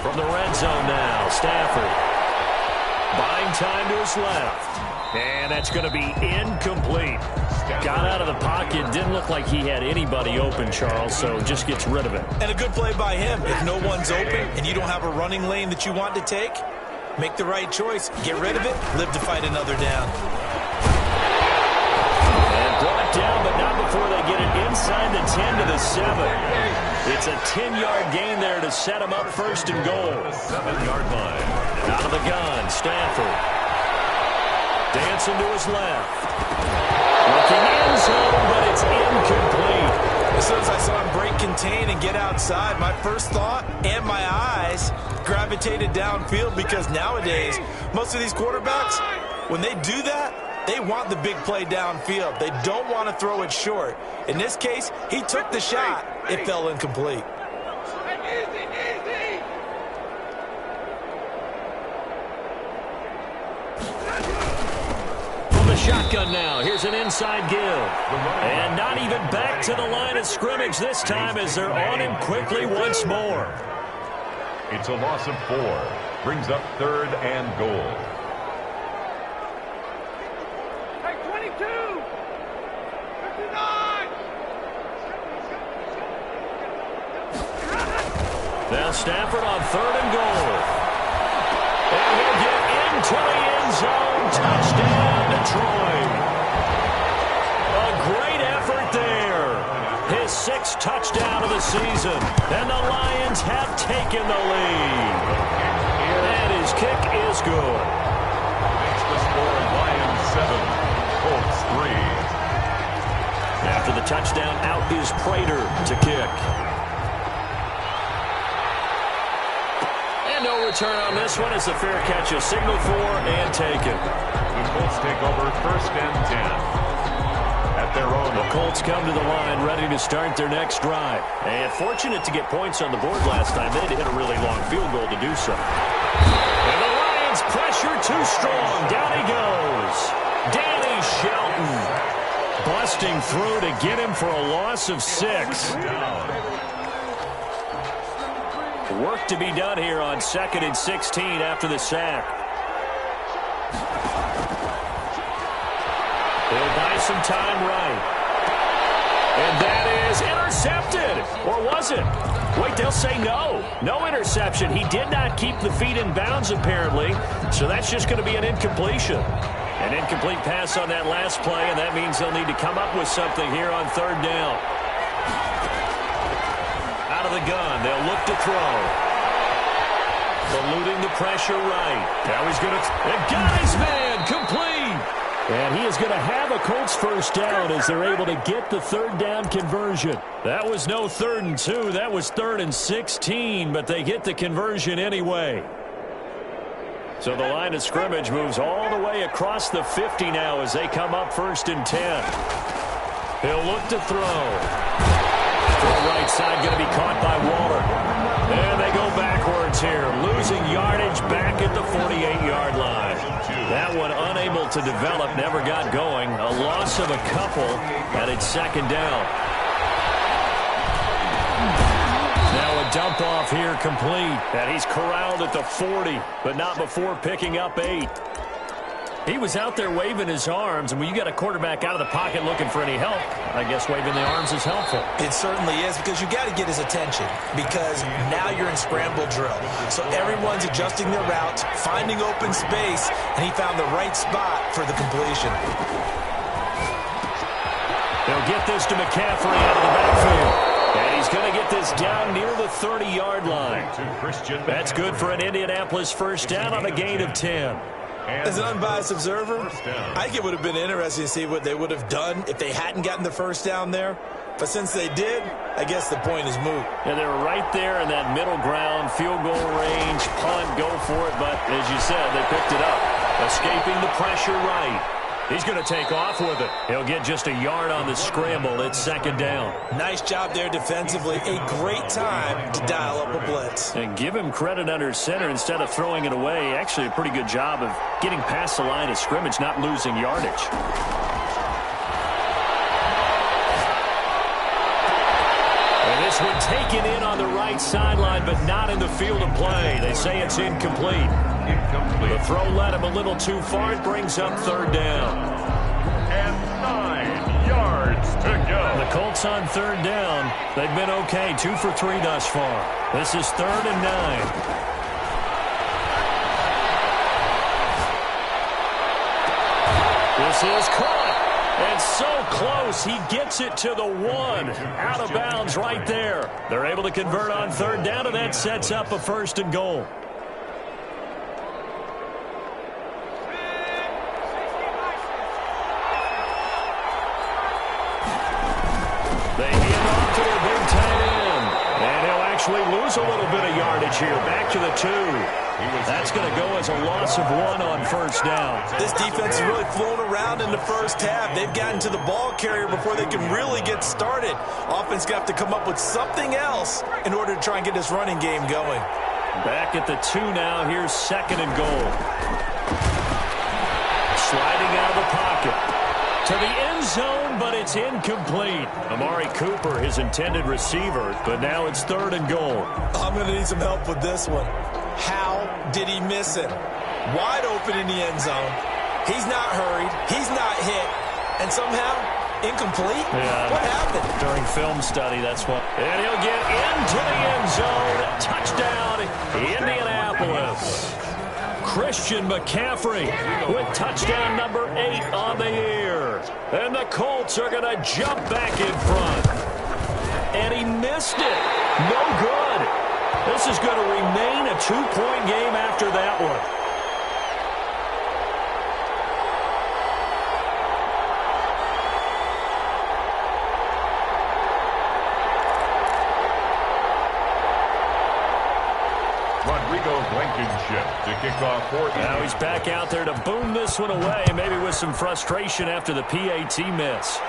From the red zone now, Stafford. Buying time to his left. And that's going to be incomplete. Got out of the pocket. Didn't look like he had anybody open, Charles, so just gets rid of it. And a good play by him. If no one's open and you don't have a running lane that you want to take, make the right choice. Get rid of it. Live to fight another down. And brought down, but not before they get it inside the 10 to the 7. It's a 10-yard gain there to set him up 1st and goal. 7-yard line. Out of the gun, Stafford. Dancing to his left. Looking in zone, but it's incomplete. As soon as I saw him break contain and get outside, my first thought and my eyes gravitated downfield, because nowadays, most of these quarterbacks, when they do that, they want the big play downfield. They don't want to throw it short. In this case, he took the shot. It fell incomplete. Shotgun now. Here's an inside give. And not even back to the line of scrimmage this time as they're on him quickly once more. It's a loss of 4. Brings up 3rd and goal. Hey, 22! 59! Now Stafford on 3rd and goal. And he'll get into the end zone. Touchdown, Detroit. A great effort there. His 6th touchdown of the season. And the Lions have taken the lead. And his kick is good. Makes the score Lions 7, Colts 3. After the touchdown, out is Prater to kick. And no return on this one as the fair catch is signaled for and taken. The Colts take over 1st and 10. At their own. The Colts come to the line ready to start their next drive. And fortunate to get points on the board last time. They had to hit a really long field goal to do so. And the Lions pressure too strong. Down he goes. Danny Shelton busting through to get him for a loss of 6. Work to be done here on 2nd and 16 after the sack. They'll buy some time right. And that is intercepted. Or was it? Wait, they'll say no. No interception. He did not keep the feet in bounds, apparently. So that's just going to be an incompletion. An incomplete pass on that last play, and that means they'll need to come up with something here on 3rd down. Out of the gun. They'll look to throw. Eluding the pressure right. Now he's going to... And got his man complete. And he is going to have a Colts first down as they're able to get the third down conversion. That was no 3rd and 2. That was 3rd and 16, but they get the conversion anyway. So the line of scrimmage moves all the way across the 50 now as they come up 1st and 10. He'll look to throw. Throw right side going to be caught by Waller. And they go backwards here, losing yardage back at the 48-yard line. That one unable to develop, never got going. A loss of a couple, and it's 2nd down. Now a dump off here complete, and he's corralled at the 40, but not before picking up 8. He was out there waving his arms, and when you got a quarterback out of the pocket looking for any help, I guess waving the arms is helpful. It certainly is, because you got to get his attention, because now you're in scramble drill. So everyone's adjusting their routes, finding open space, and he found the right spot for the completion. They'll get this to McCaffrey out of the backfield. And he's going to get this down near the 30-yard line. That's good for an Indianapolis first down on a gain of 10. As an unbiased observer, I think it would have been interesting to see what they would have done if they hadn't gotten the first down there. But since they did, I guess the point is moot. Yeah, they were right there in that middle ground, field goal range, punt, go for it. But as you said, they picked it up, escaping the pressure right. He's going to take off with it. He'll get just a yard on the scramble. It's 2nd down. Nice job there defensively. A great time to dial up a blitz. And give him credit under center instead of throwing it away. Actually, a pretty good job of getting past the line of scrimmage, not losing yardage. And this one taken in on the right sideline, but not in the field of play. They say it's incomplete. The throw led him a little too far. It brings up 3rd down. And 9 yards to go. The Colts on 3rd down. They've been okay. 2 for 3 thus far. This is 3rd and 9. This is caught. And so close. He gets it to the 1. Out of bounds right there. They're able to convert on 3rd down, and that sets up a 1st and goal. They hand off to their big tight end. And he'll actually lose a little bit of yardage here. Back to the 2. That's going to go as a loss of 1 on 1st down. This defense has really flown around in the first half. They've gotten to the ball carrier before they can really get started. Offense got to come up with something else in order to try and get this running game going. Back at the 2 now. Here's 2nd and goal. Sliding out of the pocket. To the end zone, but it's incomplete. Amari Cooper, his intended receiver, but now it's 3rd and goal. I'm going to need some help with this one. How did he miss it? Wide open in the end zone. He's not hurried. He's not hit. And somehow, incomplete? Yeah. What happened? During film study, that's what. And he'll get into the end zone. Touchdown, Indianapolis. Christian McCaffrey with touchdown number 8 on the year. And the Colts are going to jump back in front. And he missed it. No good. This is going to remain a 2-point game after that one. To kick off for now he's back out there to boom this one away, maybe with some frustration after the PAT miss.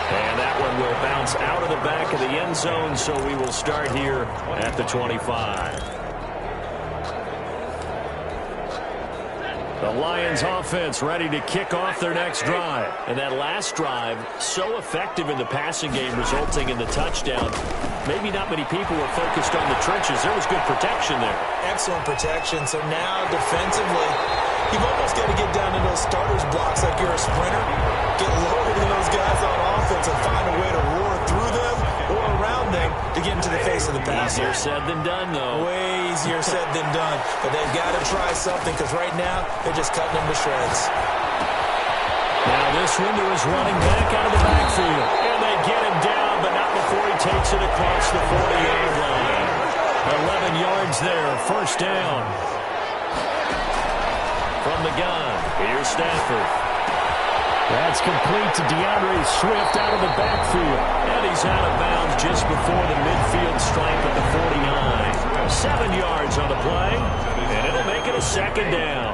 And that one will bounce out of the back of the end zone, so we will start here at the 25. The Lions offense ready to kick off their next drive. And that last drive, so effective in the passing game, resulting in the touchdown. Maybe not many people were focused on the trenches. There was good protection there. Excellent protection. So now defensively, you've almost got to get down to those starters blocks like you're a sprinter. Get lower than those guys on offense and find a way to roar through them or around them to get into the face of the passer. Easier said than done, though. Way easier said than done. But they've got to try something because right now they're just cutting them to shreds. Now this window is running back out of the backfield. And they get him down, but not before he takes it across the 40-yard line. 11 yards there, first down. From the gun, here's Stafford. That's complete to DeAndre Swift out of the backfield. And he's out of bounds just before the midfield stripe at the 49. 7 yards on the play, and it'll make it a second down.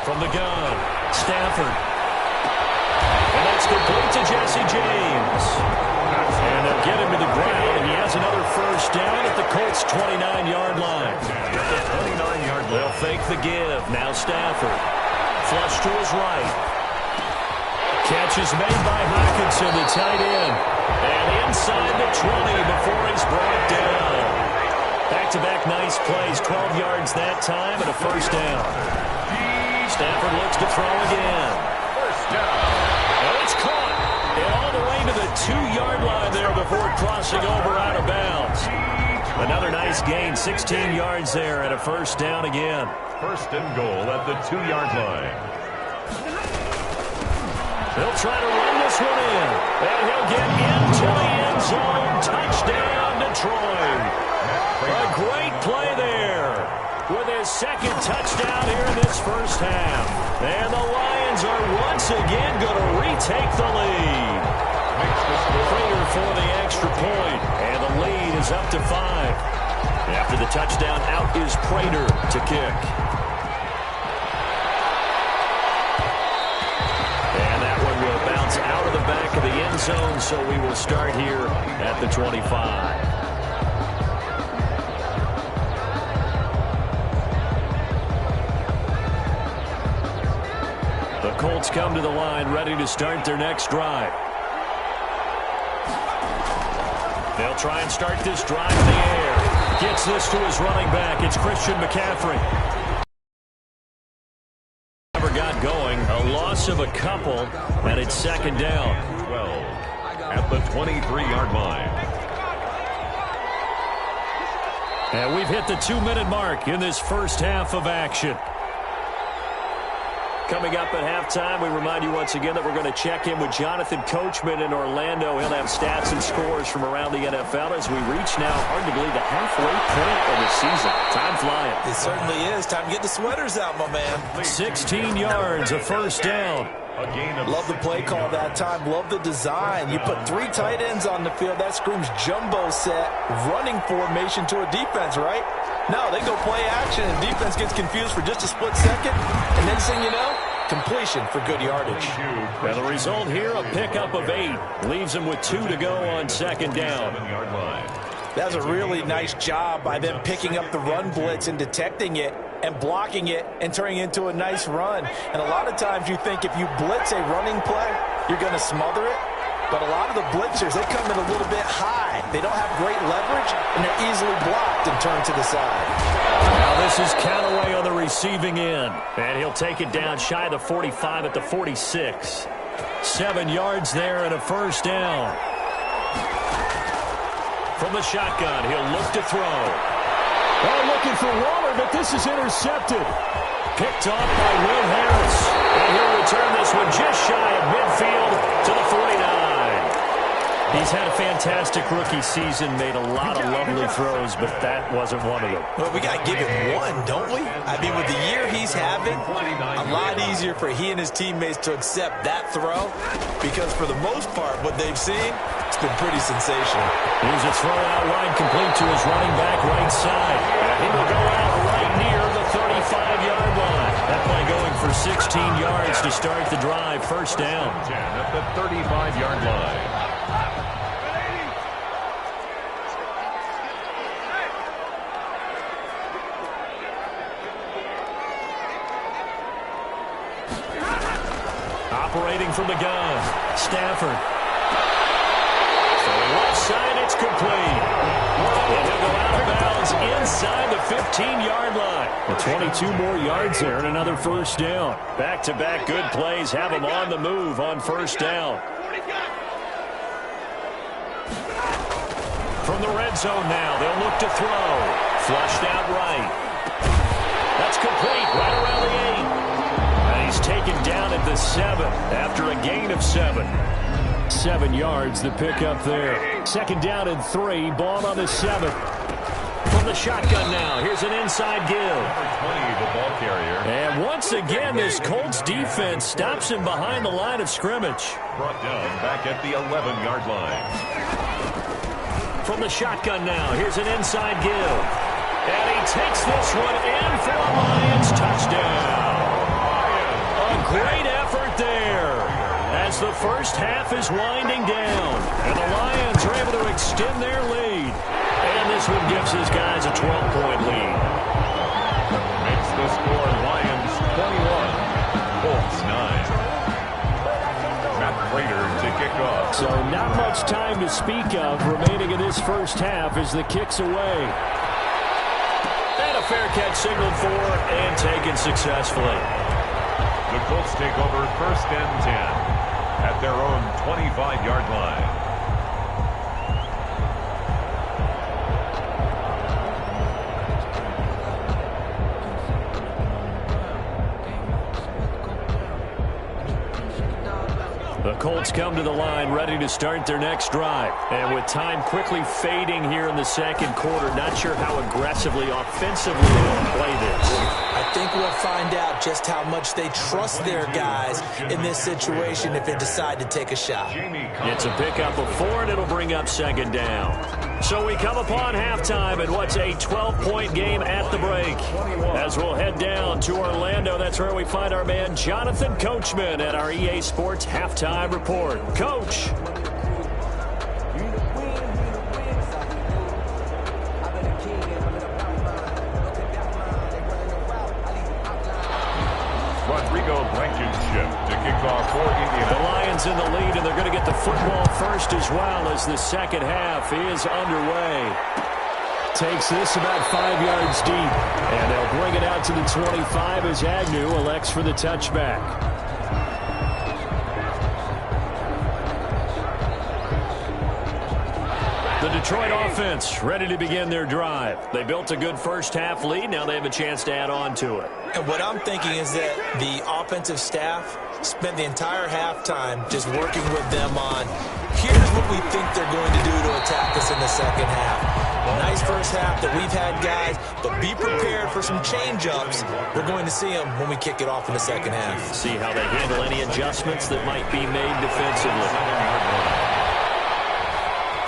From the gun, Stafford. And that's complete to Jesse James. And they'll get him to the ground, and he has another first down at the Colts' 29-yard line. They'll fake the give. Now Stafford. Flush to his right. Catch is made by Hawkinson, the tight end. And inside the 20 before he's brought down. Back-to-back nice plays. 12 yards that time and a first down. Stafford looks to throw again. First down. Oh, it's caught. And all the way to the 2-yard line there before crossing over out of bounds. Another nice gain, 16 yards there and a first down again. First and goal at the 2-yard line. They'll try to run this one in. And he'll get into the end zone. Touchdown, Detroit. A great play there with his second touchdown here in this first half. And the Lions are once again going to retake the lead. Prater for the extra point, and the lead is up to 5. After the touchdown, out is Prater to kick. And that one will bounce out of the back of the end zone, so we will start here at the 25. The Colts come to the line, ready to start their next drive. They'll try and start this drive in the air. Gets this to his running back. It's Christian McCaffrey. Never got going. A loss of a couple, and it's second down. 12 at the 23-yard line. And we've hit the 2-minute mark in this first half of action. Coming up at halftime, we remind you once again that we're going to check in with Jonathan Coachman in Orlando. He'll have stats and scores from around the NFL as we reach now, hard to believe, the halfway point of the season. Time flying. It certainly is. Time to get the sweaters out, my man. 16 yards, a first down. Love the play call that time. Love the design. You put 3 tight ends on the field. That screams jumbo set, running formation to a defense, right? No, they go play action, and defense gets confused for just a split second. And next thing you know, completion for good yardage. And the result here, a pickup of 8. Leaves them with 2 to go on second down. That's a really nice job by them picking up the run blitz and detecting it and blocking it and turning it into a nice run. And a lot of times you think if you blitz a running play, you're going to smother it. But a lot of the blitzers, they come in a little bit high. They don't have great leverage, and they're easily blocked and turned to the side. Now this is Callaway on the receiving end. And he'll take it down shy of the 45 at the 46. 7 yards there and a first down. From the shotgun, he'll look to throw. Oh, looking for Waller, but this is intercepted. Picked off by Will Harris. And he'll return this one just shy of midfield to the 49. He's had a fantastic rookie season, made a lot of lovely throws, but that wasn't one of them. Well, we got to give him one, don't we? I mean, with the year he's having, a lot easier for he and his teammates to accept that throw because for the most part, what they've seen, it's been pretty sensational. Here's a throw out wide complete to his running back right side. And he will go out right near the 35-yard line. That play going for 16 yards to start the drive. First down. At the 35-yard line. Operating from the gun, Stafford. From the left side, it's complete. And he'll go out of bounds inside the 15-yard line. Well, 22 more yards there and another first down. Back-to-back good plays have him on the move on first down. From the red zone now, they'll look to throw. Flushed out right. That's complete right around the 8. He's taken down at the 7 after a gain of 7. 7 yards the pickup there. Second down and 3. Ball on the 7th. From the shotgun now. Here's an inside give. Number 20, the ball carrier. And once again, this Colts defense stops him behind the line of scrimmage. Brought down back at the 11-yard line. From the shotgun now. Here's an inside give. And he takes this one in for a Lions touchdown. A great effort there as the first half is winding down. And the Lions are able to extend their lead. And this one gives his guys a 12-point lead. Makes the score Lions 21, Colts 9. Matt Prater to kick off. So not much time to speak of remaining in this first half as the kick's away. And a fair catch signaled for and taken successfully. The Colts take over first and 10 at their own 25-yard line. The Colts come to the line ready to start their next drive. And with time quickly fading here in the second quarter, not sure how aggressively, offensively they will play this. I think we'll find out just how much they trust their guys in this situation if they decide to take a shot. It's a pickup of 4, and it'll bring up second down. So we come upon halftime in what's a 12-point game at the break. As we'll head down to Orlando, that's where we find our man Jonathan Coachman at our EA Sports Halftime Report. Coach. To kick off for Indiana. The Lions in the lead, and they're going to get the football first as well as the second half is underway. Takes this about 5 yards deep, and they'll bring it out to the 25 as Agnew elects for the touchback. The Detroit offense ready to begin their drive. They built a good first half lead. Now they have a chance to add on to it. And what I'm thinking is that the offensive staff spent the entire halftime just working with them on, here's what we think they're going to do to attack us in the second half. Nice first half that we've had, guys, but be prepared for some change-ups. We're going to see them when we kick it off in the second half. See how they handle any adjustments that might be made defensively.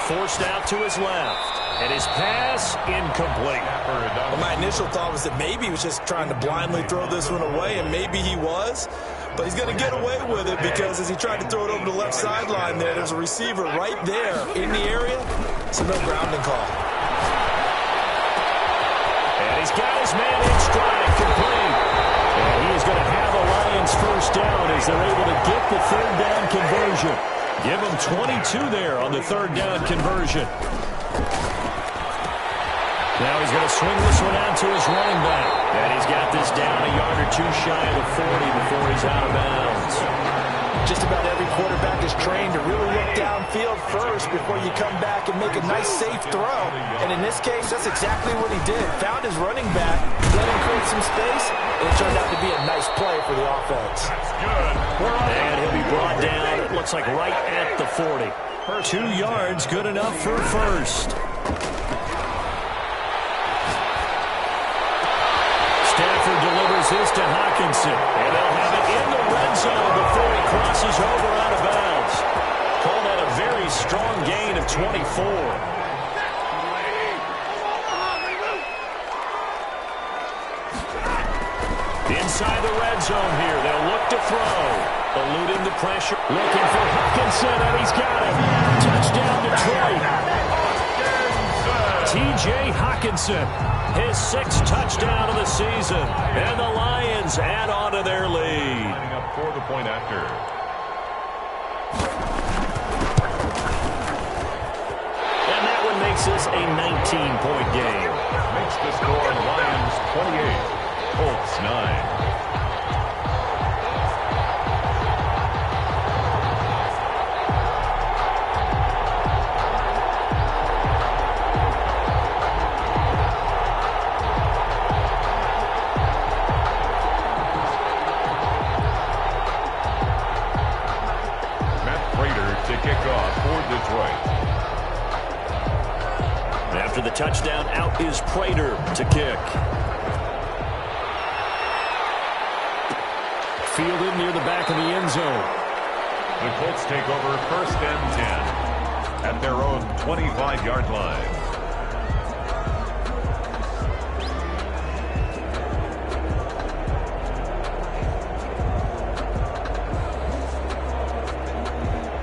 Forced out to his left, and his pass incomplete. Well, my initial thought was that maybe he was just trying to blindly throw this one away, and maybe he was. But he's going to get away with it because as he tried to throw it over the left sideline there's a receiver right there in the area, so no grounding call. And he's got his man in stride, complete. And he is going to have a Lions first down as they're able to get the third down conversion. Give him 22 there on the third down conversion. Now he's going to swing this one out to his running back. And he's got this down a yard or two shy of the 40 before he's out of bounds. Just about every quarterback is trained to really look downfield first before you come back and make a nice, safe throw. And in this case, that's exactly what he did. Found his running back, let him create some space, and it turned out to be a nice play for the offense. That's good. And he'll be brought down, it looks like right at the 40. 2 yards, good enough for first. Stafford delivers this to Hockenson, and they'll have it in the red zone before he crosses over out of bounds. Called that a very strong gain of 24. Inside the red zone here, they'll look to throw. Eluding the pressure, looking for Hockenson, and he's got it. Touchdown Detroit. T.J. Hockenson, his 6th touchdown of the season, and the Lions add on to their lead. Lining up for the point after. And that one makes this a 19-point game. Makes the score Lions 28, Colts 9. To kick touchdown. Out is Prater to kick. Fielded near the back of the end zone. The Colts take over 1st and 10 at their own 25-yard line.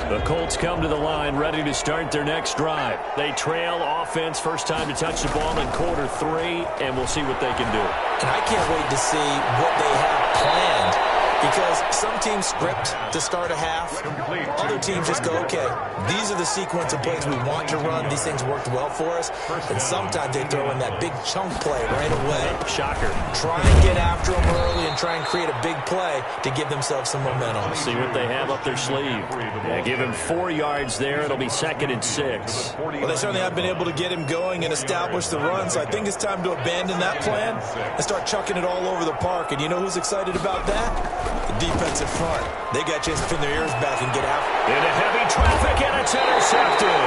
The Colts come to the line ready to start their next drive. They trail offense, first time to touch the ball in quarter 3, and we'll see what they can do. And I can't wait to see what they have planned, because some teams script to start a half. Other teams just go, okay, these are the sequence of plays we want to run. These things worked well for us. And sometimes they throw in that big chunk play right away. Shocker. Try and get after them early and try and create a big play to give themselves some momentum. See what they have up their sleeve. Yeah, give him 4 yards there. It'll be 2nd and 6. Well, they certainly have been able to get him going and establish the run, so I think it's time to abandon that plan and start chucking it all over the park. And you know who's excited about that? The defensive front. They got a chance to pin their ears back and get after. Into heavy traffic, and it's intercepted.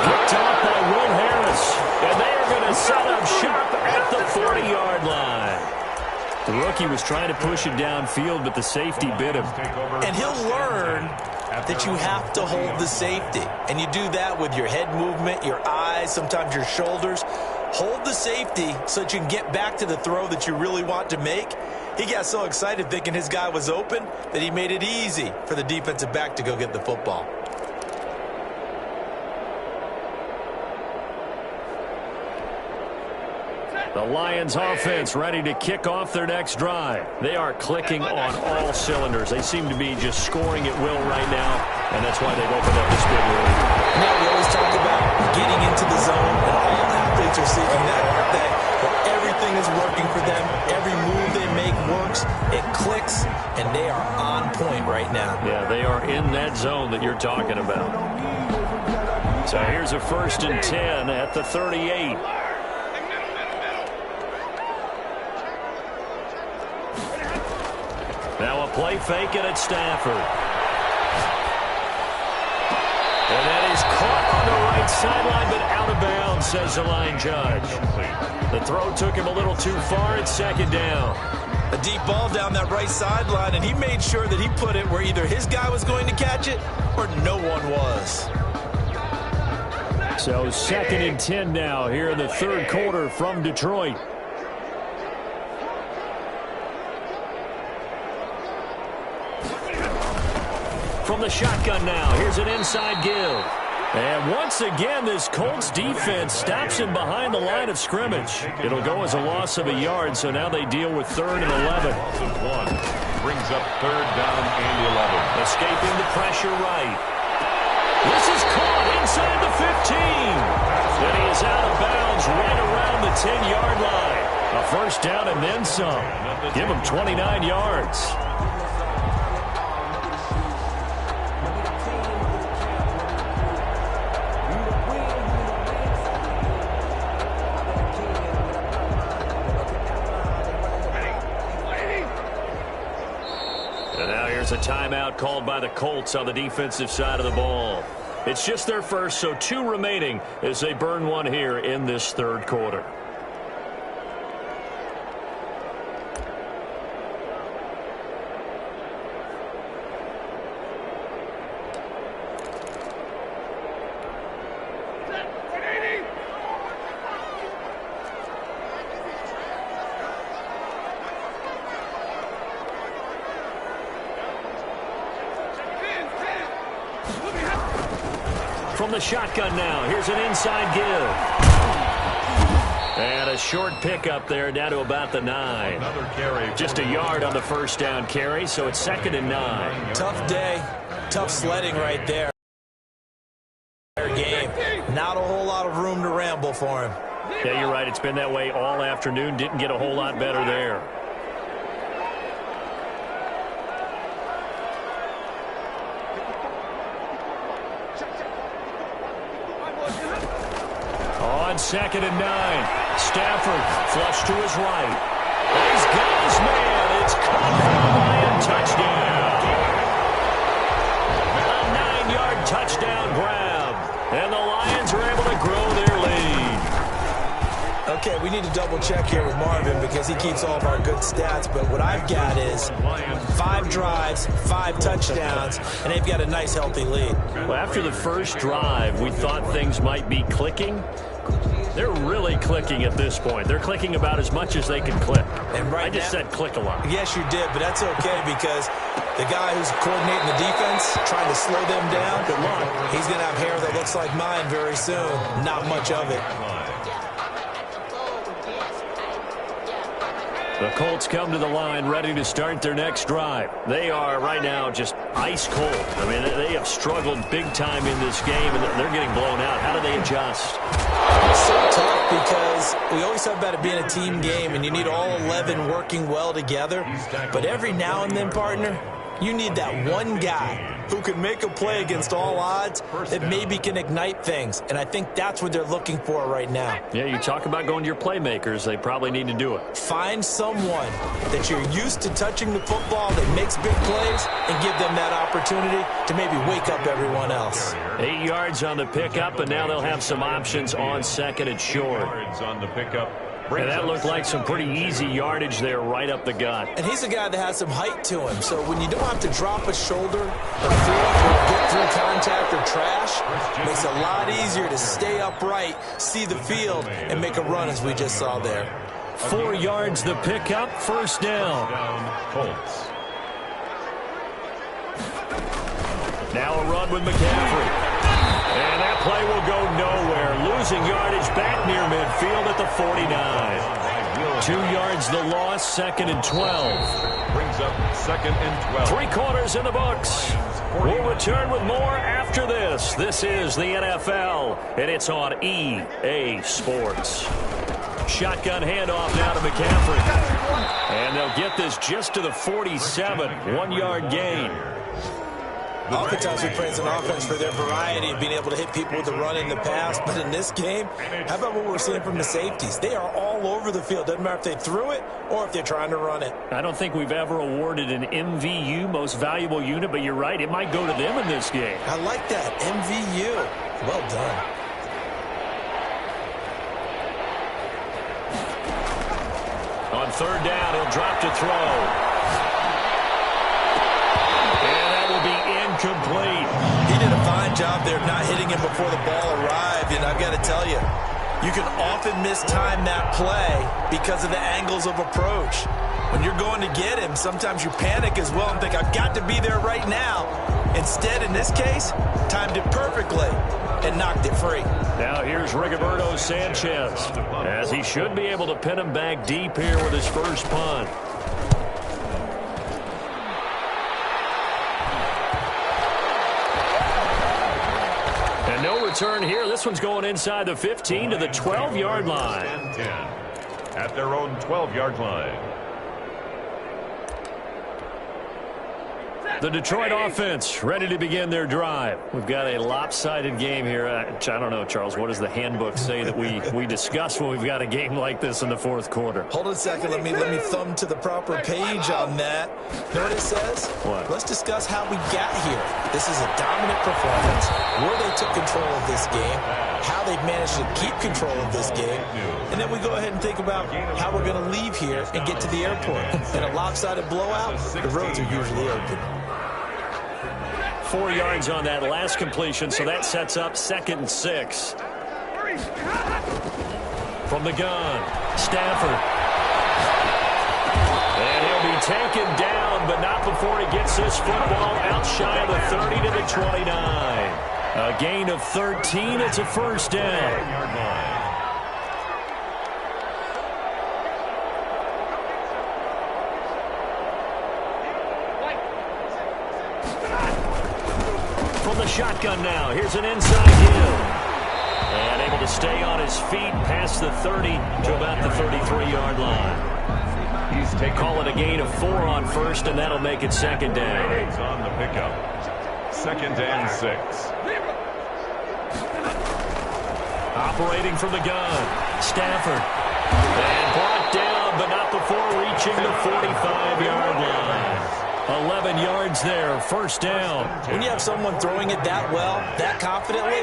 Picked off by Will Harris. And they are going to set up shop at the 40-yard line. The rookie was trying to push it downfield, but the safety bit him. And he'll learn that you have to hold the safety. And you do that with your head movement, your eyes, sometimes your shoulders. Hold the safety so that you can get back to the throw that you really want to make. He got so excited thinking his guy was open that he made it easy for the defensive back to go get the football. The Lions offense ready to kick off their next drive. They are clicking on all cylinders. They seem to be just scoring at will right now, and that's why they've opened up this big lead. Now we always talk about getting into the zone, and all athletes are seeking that, aren't they? But everything is working for them. Every move they make works. It clicks, and they are on point right now. Yeah, they are in that zone that you're talking about. So here's a 1st and 10 at the 38. Now a play fake, and it's Stafford. And that is caught on the right sideline, but out of bounds, says the line judge. The throw took him a little too far. It's 2nd down. A deep ball down that right sideline, and he made sure that he put it where either his guy was going to catch it or no one was. So 2nd and 10 now here in the 3rd quarter from Detroit. From the shotgun now, here's an inside give. And once again, this Colts defense stops him behind the line of scrimmage. It'll go as a loss of a yard, so now they deal with 3rd and 11. Brings up 3rd down and 11. Escaping the pressure right. This is caught inside the 15. And he is out of bounds right around the 10-yard line. A 1st down and then some. Give him 29 yards. A timeout called by the Colts on the defensive side of the ball. It's just their first, so 2 remaining as they burn one here in this 3rd quarter. From the shotgun now, here's an inside give. And a short pickup there down to about the 9. Just a yard on the 1st down carry, so it's 2nd and 9. Tough day, tough sledding right there. Game. Not a whole lot of room to ramble for him. Yeah, you're right. It's been that way all afternoon. Didn't get a whole lot better there. On 2nd and 9, Stafford flush to his right. He's got his man. It's caught for a Lion touchdown. A 9-yard touchdown grab. And the Lions are able to grow their lead. Okay, we need to double check here with Marvin because he keeps all of our good stats, but what I've got is 5 drives, 5 touchdowns, and they've got a nice healthy lead. Well, after the first drive, we thought things might be clicking. They're really clicking at this point. They're clicking about as much as they can click. And right I just said click a lot. Yes, you did, but that's okay because the guy who's coordinating the defense, trying to slow them down, good luck. He's going to have hair that looks like mine very soon. Not much of it. The Colts come to the line ready to start their next drive. They are right now just ice cold. I mean, they have struggled big time in this game, and they're getting blown out. How do they adjust? It's so tough because we always talk about it being a team game, and you need all 11 working well together. But every now and then, partner, you need that one guy who can make a play against all odds that maybe can ignite things. And I think that's what they're looking for right now. Yeah, you talk about going to your playmakers. They probably need to do it. Find someone that you're used to touching the football that makes big plays and give them that opportunity to maybe wake up everyone else. 8 yards on the pickup, and now they'll have some options on second and short. On the pickup. And that looked like some pretty easy yardage there right up the gut. And he's a guy that has some height to him. So when you don't have to drop a shoulder or foot or get through contact or trash, it makes it a lot easier to stay upright, see the field, and make a run as we just saw there. 4 yards the pickup, first down. Colts. Now a run with McCaffrey. And that play will go nowhere. Losing yardage back near midfield at the 49. 2 yards the loss, second and 12. Brings up second and 12. 3 quarters in the books. We'll return with more after this. This is the NFL, and it's on EA Sports. Shotgun handoff now to McCaffrey. And they'll get this just to the 47. 1 yard gain. Oftentimes we praise an offense for their variety of being able to hit people with the run in the pass. But in this game, how about what we're seeing from the safeties? They are all over the field. Doesn't matter if they threw it or if they're trying to run it. I don't think we've ever awarded an MVU, most valuable unit, but you're right. It might go to them in this game. I like that. MVU. Well done. On third down, he'll drop to throw. Complete. He did a fine job there not hitting him before the ball arrived, and I've got to tell you, you can often mistime that play because of the angles of approach. When you're going to get him, sometimes you panic as well and think, I've got to be there right now. Instead, in this case, timed it perfectly and knocked it free. Now here's Rigoberto Sanchez, as he should be able to pin him back deep here with his first punt. Return here. This one's going inside the 15 to the 12-yard line. 10 at their own 12-yard line. The Detroit offense ready to begin their drive. We've got a lopsided game here. I don't know, Charles, what does the handbook say that we discuss when we've got a game like this in the fourth quarter? Hold on a second. Let me thumb to the proper page on that. You know what it says? What? Let's discuss how we got here. This is a dominant performance, where they took control of this game, how they've managed to keep control of this game, and then we go ahead and think about how we're going to leave here and get to the airport. In a lopsided blowout, the roads are usually open. 4 yards on that last completion, so that sets up second and 6. From the gun, Stafford. And he'll be taken down, but not before he gets this football out shy of the 30 to the 29. A gain of 13. It's a first down. Shotgun now. Here's an inside hill. And able to stay on his feet past the 30 to about the 33-yard line. He's taking Call it a gain of 4 on first, and that'll make it second down. He's on the pickup. Second and 6. Operating from the gun, Stafford. And brought down, but not before reaching the 45-yard line. 11 yards there, first down. When you have someone throwing it that well, that confidently,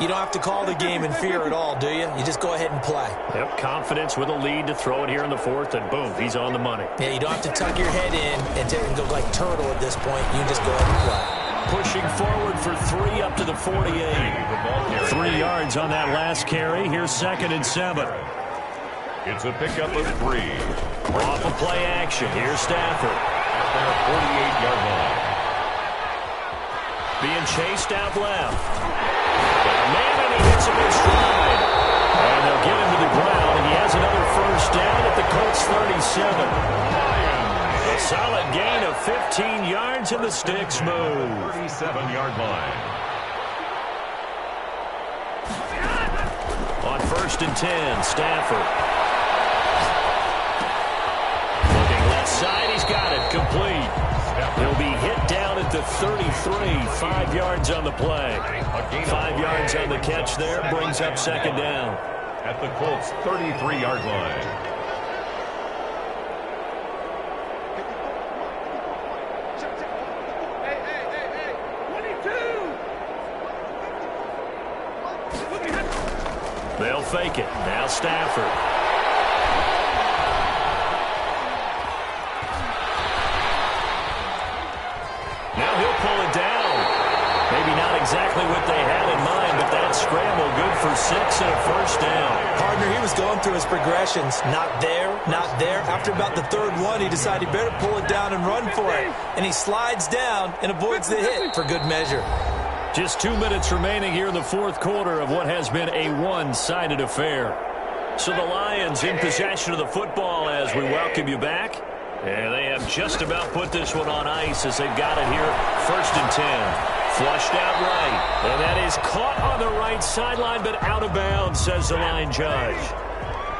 You don't have to call the game in fear at all, do you? You just go ahead and play. Yep, confidence with a lead to throw it here in the fourth, and boom, he's on the money. Yeah, you don't have to tuck your head in and go like turtle at this point. You just go ahead and play. Pushing forward for 3 up to the 48. 3 yards on that last carry. Here's 2nd and 7. It's a pickup of 3. Off of play action. Here's Stafford. At their 48-yard line. Being chased out left. Man, and he hits him in stride. And they'll get him to the ground, and he has another first down at the Colts 37. A solid gain of 15 yards in the sticks move. 37-yard line. On 1st and 10, Stafford. Looking left side, he's got it, complete. He'll be hit down at the 33, 5 yards on the play. 5 yards on the catch there, brings up 2nd down. At the Colts 33-yard line. They'll fake it. Now Stafford. Now he'll pull it down. Maybe not exactly what they had in mind, but that scramble good for 6 and a first down. Partner, he was going through his progressions. Not there, not there. After about the 3rd one, he decided he better pull it down and run for it. And he slides down and avoids the hit for good measure. Just 2 minutes remaining here in the 4th quarter of what has been a one-sided affair. So the Lions in possession of the football as we welcome you back. And they have just about put this one on ice as they've got it here. 1st and 10. Flushed out right. And that is caught on the right sideline, but out of bounds, says the line judge.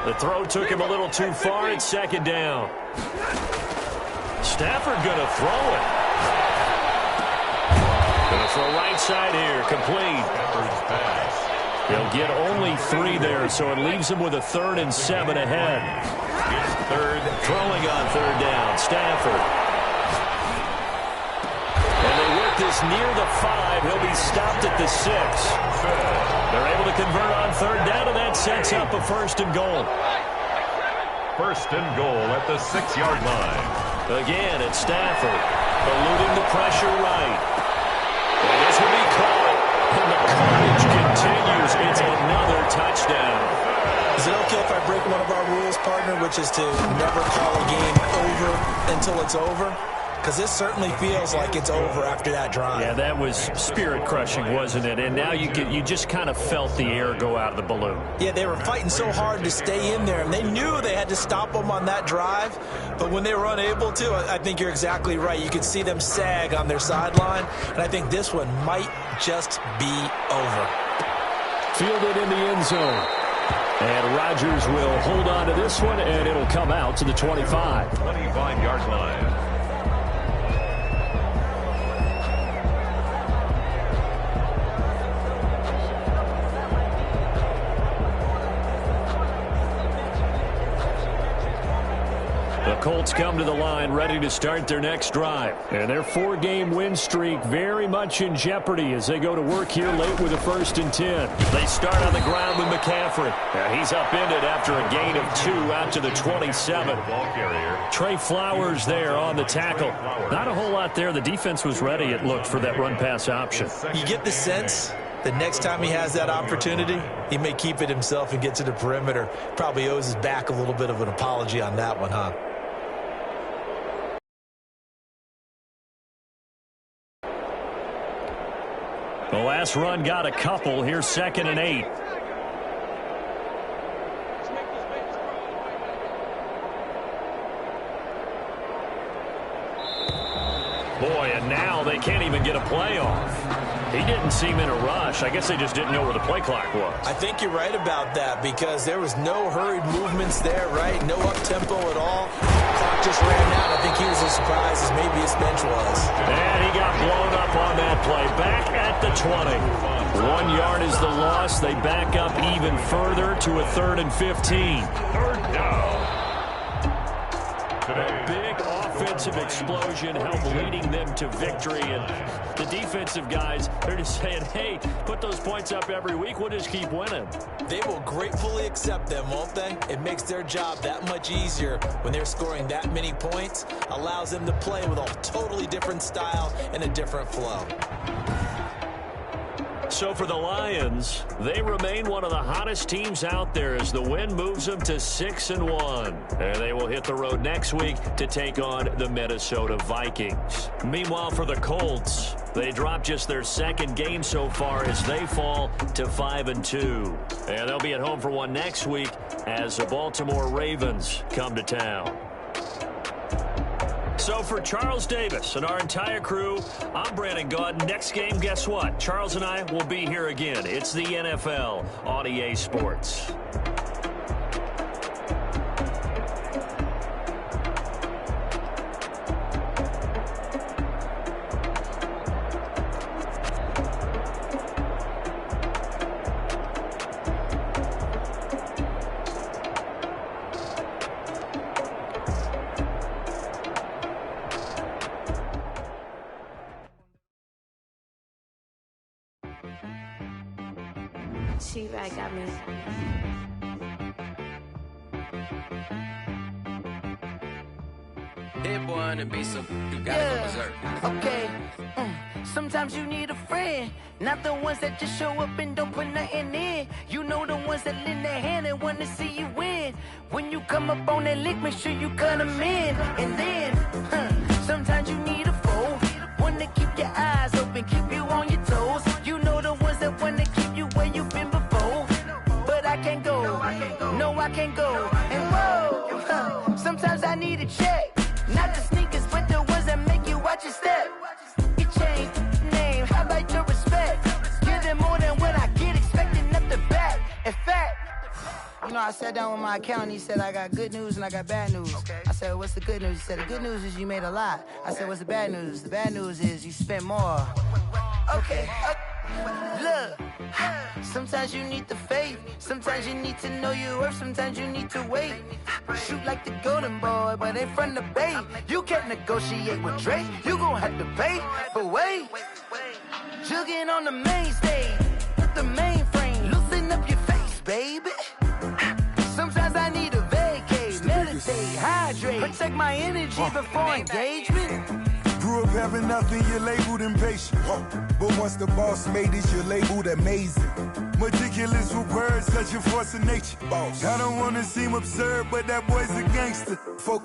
The throw took him a little too far. It's 2nd down. Stafford going to throw it. Going to throw right side here. Complete. He'll get only 3 there, so it leaves him with a 3rd and 7 ahead. Third, throwing on 3rd down. Stafford. And they work this near the 5. He'll be stopped at the 6. They're able to convert on 3rd down, and that sets up a 1st and goal. 1st and goal at the 6-yard line. Again, it's Stafford. Eluding the pressure right. And this will be caught. And the carnage continues. It's another touchdown. Is it okay if I break one of our rules, partner, which is to never call a game over until it's over? Because this certainly feels like it's over after that drive. Yeah, that was spirit-crushing, wasn't it? And now you just kind of felt the air go out of the balloon. Yeah, they were fighting so hard to stay in there, and they knew they had to stop them on that drive. But when they were unable to, I think you're exactly right. You could see them sag on their sideline, and I think this one might just be over. Fielded in the end zone. And Rodgers will hold on to this one, and it'll come out to the 25. 25-yard line. The Colts come to the line ready to start their next drive. And their 4-game win streak very much in jeopardy as they go to work here late with a 1st and 10. They start on the ground with McCaffrey. He's upended after a gain of 2 out to the 27. Trey Flowers there on the tackle. Not a whole lot there. The defense was ready, it looked, for that run-pass option. You get the sense that next time he has that opportunity, he may keep it himself and get to the perimeter. Probably owes his back a little bit of an apology on that one, huh? The last run got a couple. Here's 2nd and 8. Boy, and now they can't even get a play off. He didn't seem in a rush. I guess they just didn't know where the play clock was. I think you're right about that because there was no hurried movements there, right? No up-tempo at all. Clock just ran out. I think he was as surprised as maybe his bench was. And he got blown up on that play. Back at the 20. 1 yard is the loss. They back up even further to a 3rd and 15. 3rd down. today. Big offensive explosion helped leading them to victory. And the defensive guys, they're just saying, hey, put those points up every week. We'll just keep winning. They will gratefully accept them, won't they? It makes their job that much easier when they're scoring that many points. Allows them to play with a totally different style and a different flow. So for the Lions, they remain one of the hottest teams out there as the win moves them to 6-1. And they will hit the road next week to take on the Minnesota Vikings. Meanwhile, for the Colts, they dropped just their second game so far as they fall to 5-2. And they'll be at home for one next week as the Baltimore Ravens come to town. So for Charles Davis and our entire crew, I'm Brandon Gaudin. Next game, guess what? Charles and I will be here again. It's the NFL on EA Sports. T-Rag got me. Hit boy on the beat, so you gotta go berserk. Okay. Sometimes you need a friend, not the ones that just show up and don't put nothing in. You know the ones that lend their hand and want to see you win. When you come up on that lick, make sure you cut them in. And then, sometimes you need a foe, one to keep your eyes open, keep you on your toes. You know the ones that want to keep you where you've been before. But I can't go, no I can't go. And whoa, sometimes I need a check. Not the sneakers, but the ones that make you watch your step. You change name, how about your respect? Give them more than what I get, expecting up the back. In fact, you know, I sat down with my accountant. He said, I got good news and I got bad news. I said, what's the good news? He said, the good news is you made a lot. I said, what's the bad news? The bad news is you spent more. Okay. Look, sometimes you need the faith. Sometimes you need to know your worth. Sometimes you need to wait. Shoot like the golden boy, but ain't from the bay. You can't negotiate with Drake. You gon' have to pay. But wait, jugging on the main stage, the mainframe, loosen up your face, baby. Sometimes I need a vacate, meditate, hydrate, protect my energy before engagement. Grew up having nothing, you're labeled impatient. But once the boss made it, you're labeled amazing. Meticulous with words, such a force of nature. I don't wanna seem absurd, but that boy's a gangster.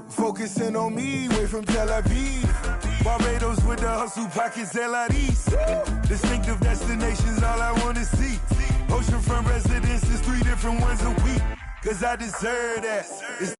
Focusing on me, way from Tel Aviv. Barbados with the hustle pockets, LIDs. Distinctive destinations, all I wanna see. Oceanfront residences, 3 different ones a week. Cause I deserve that.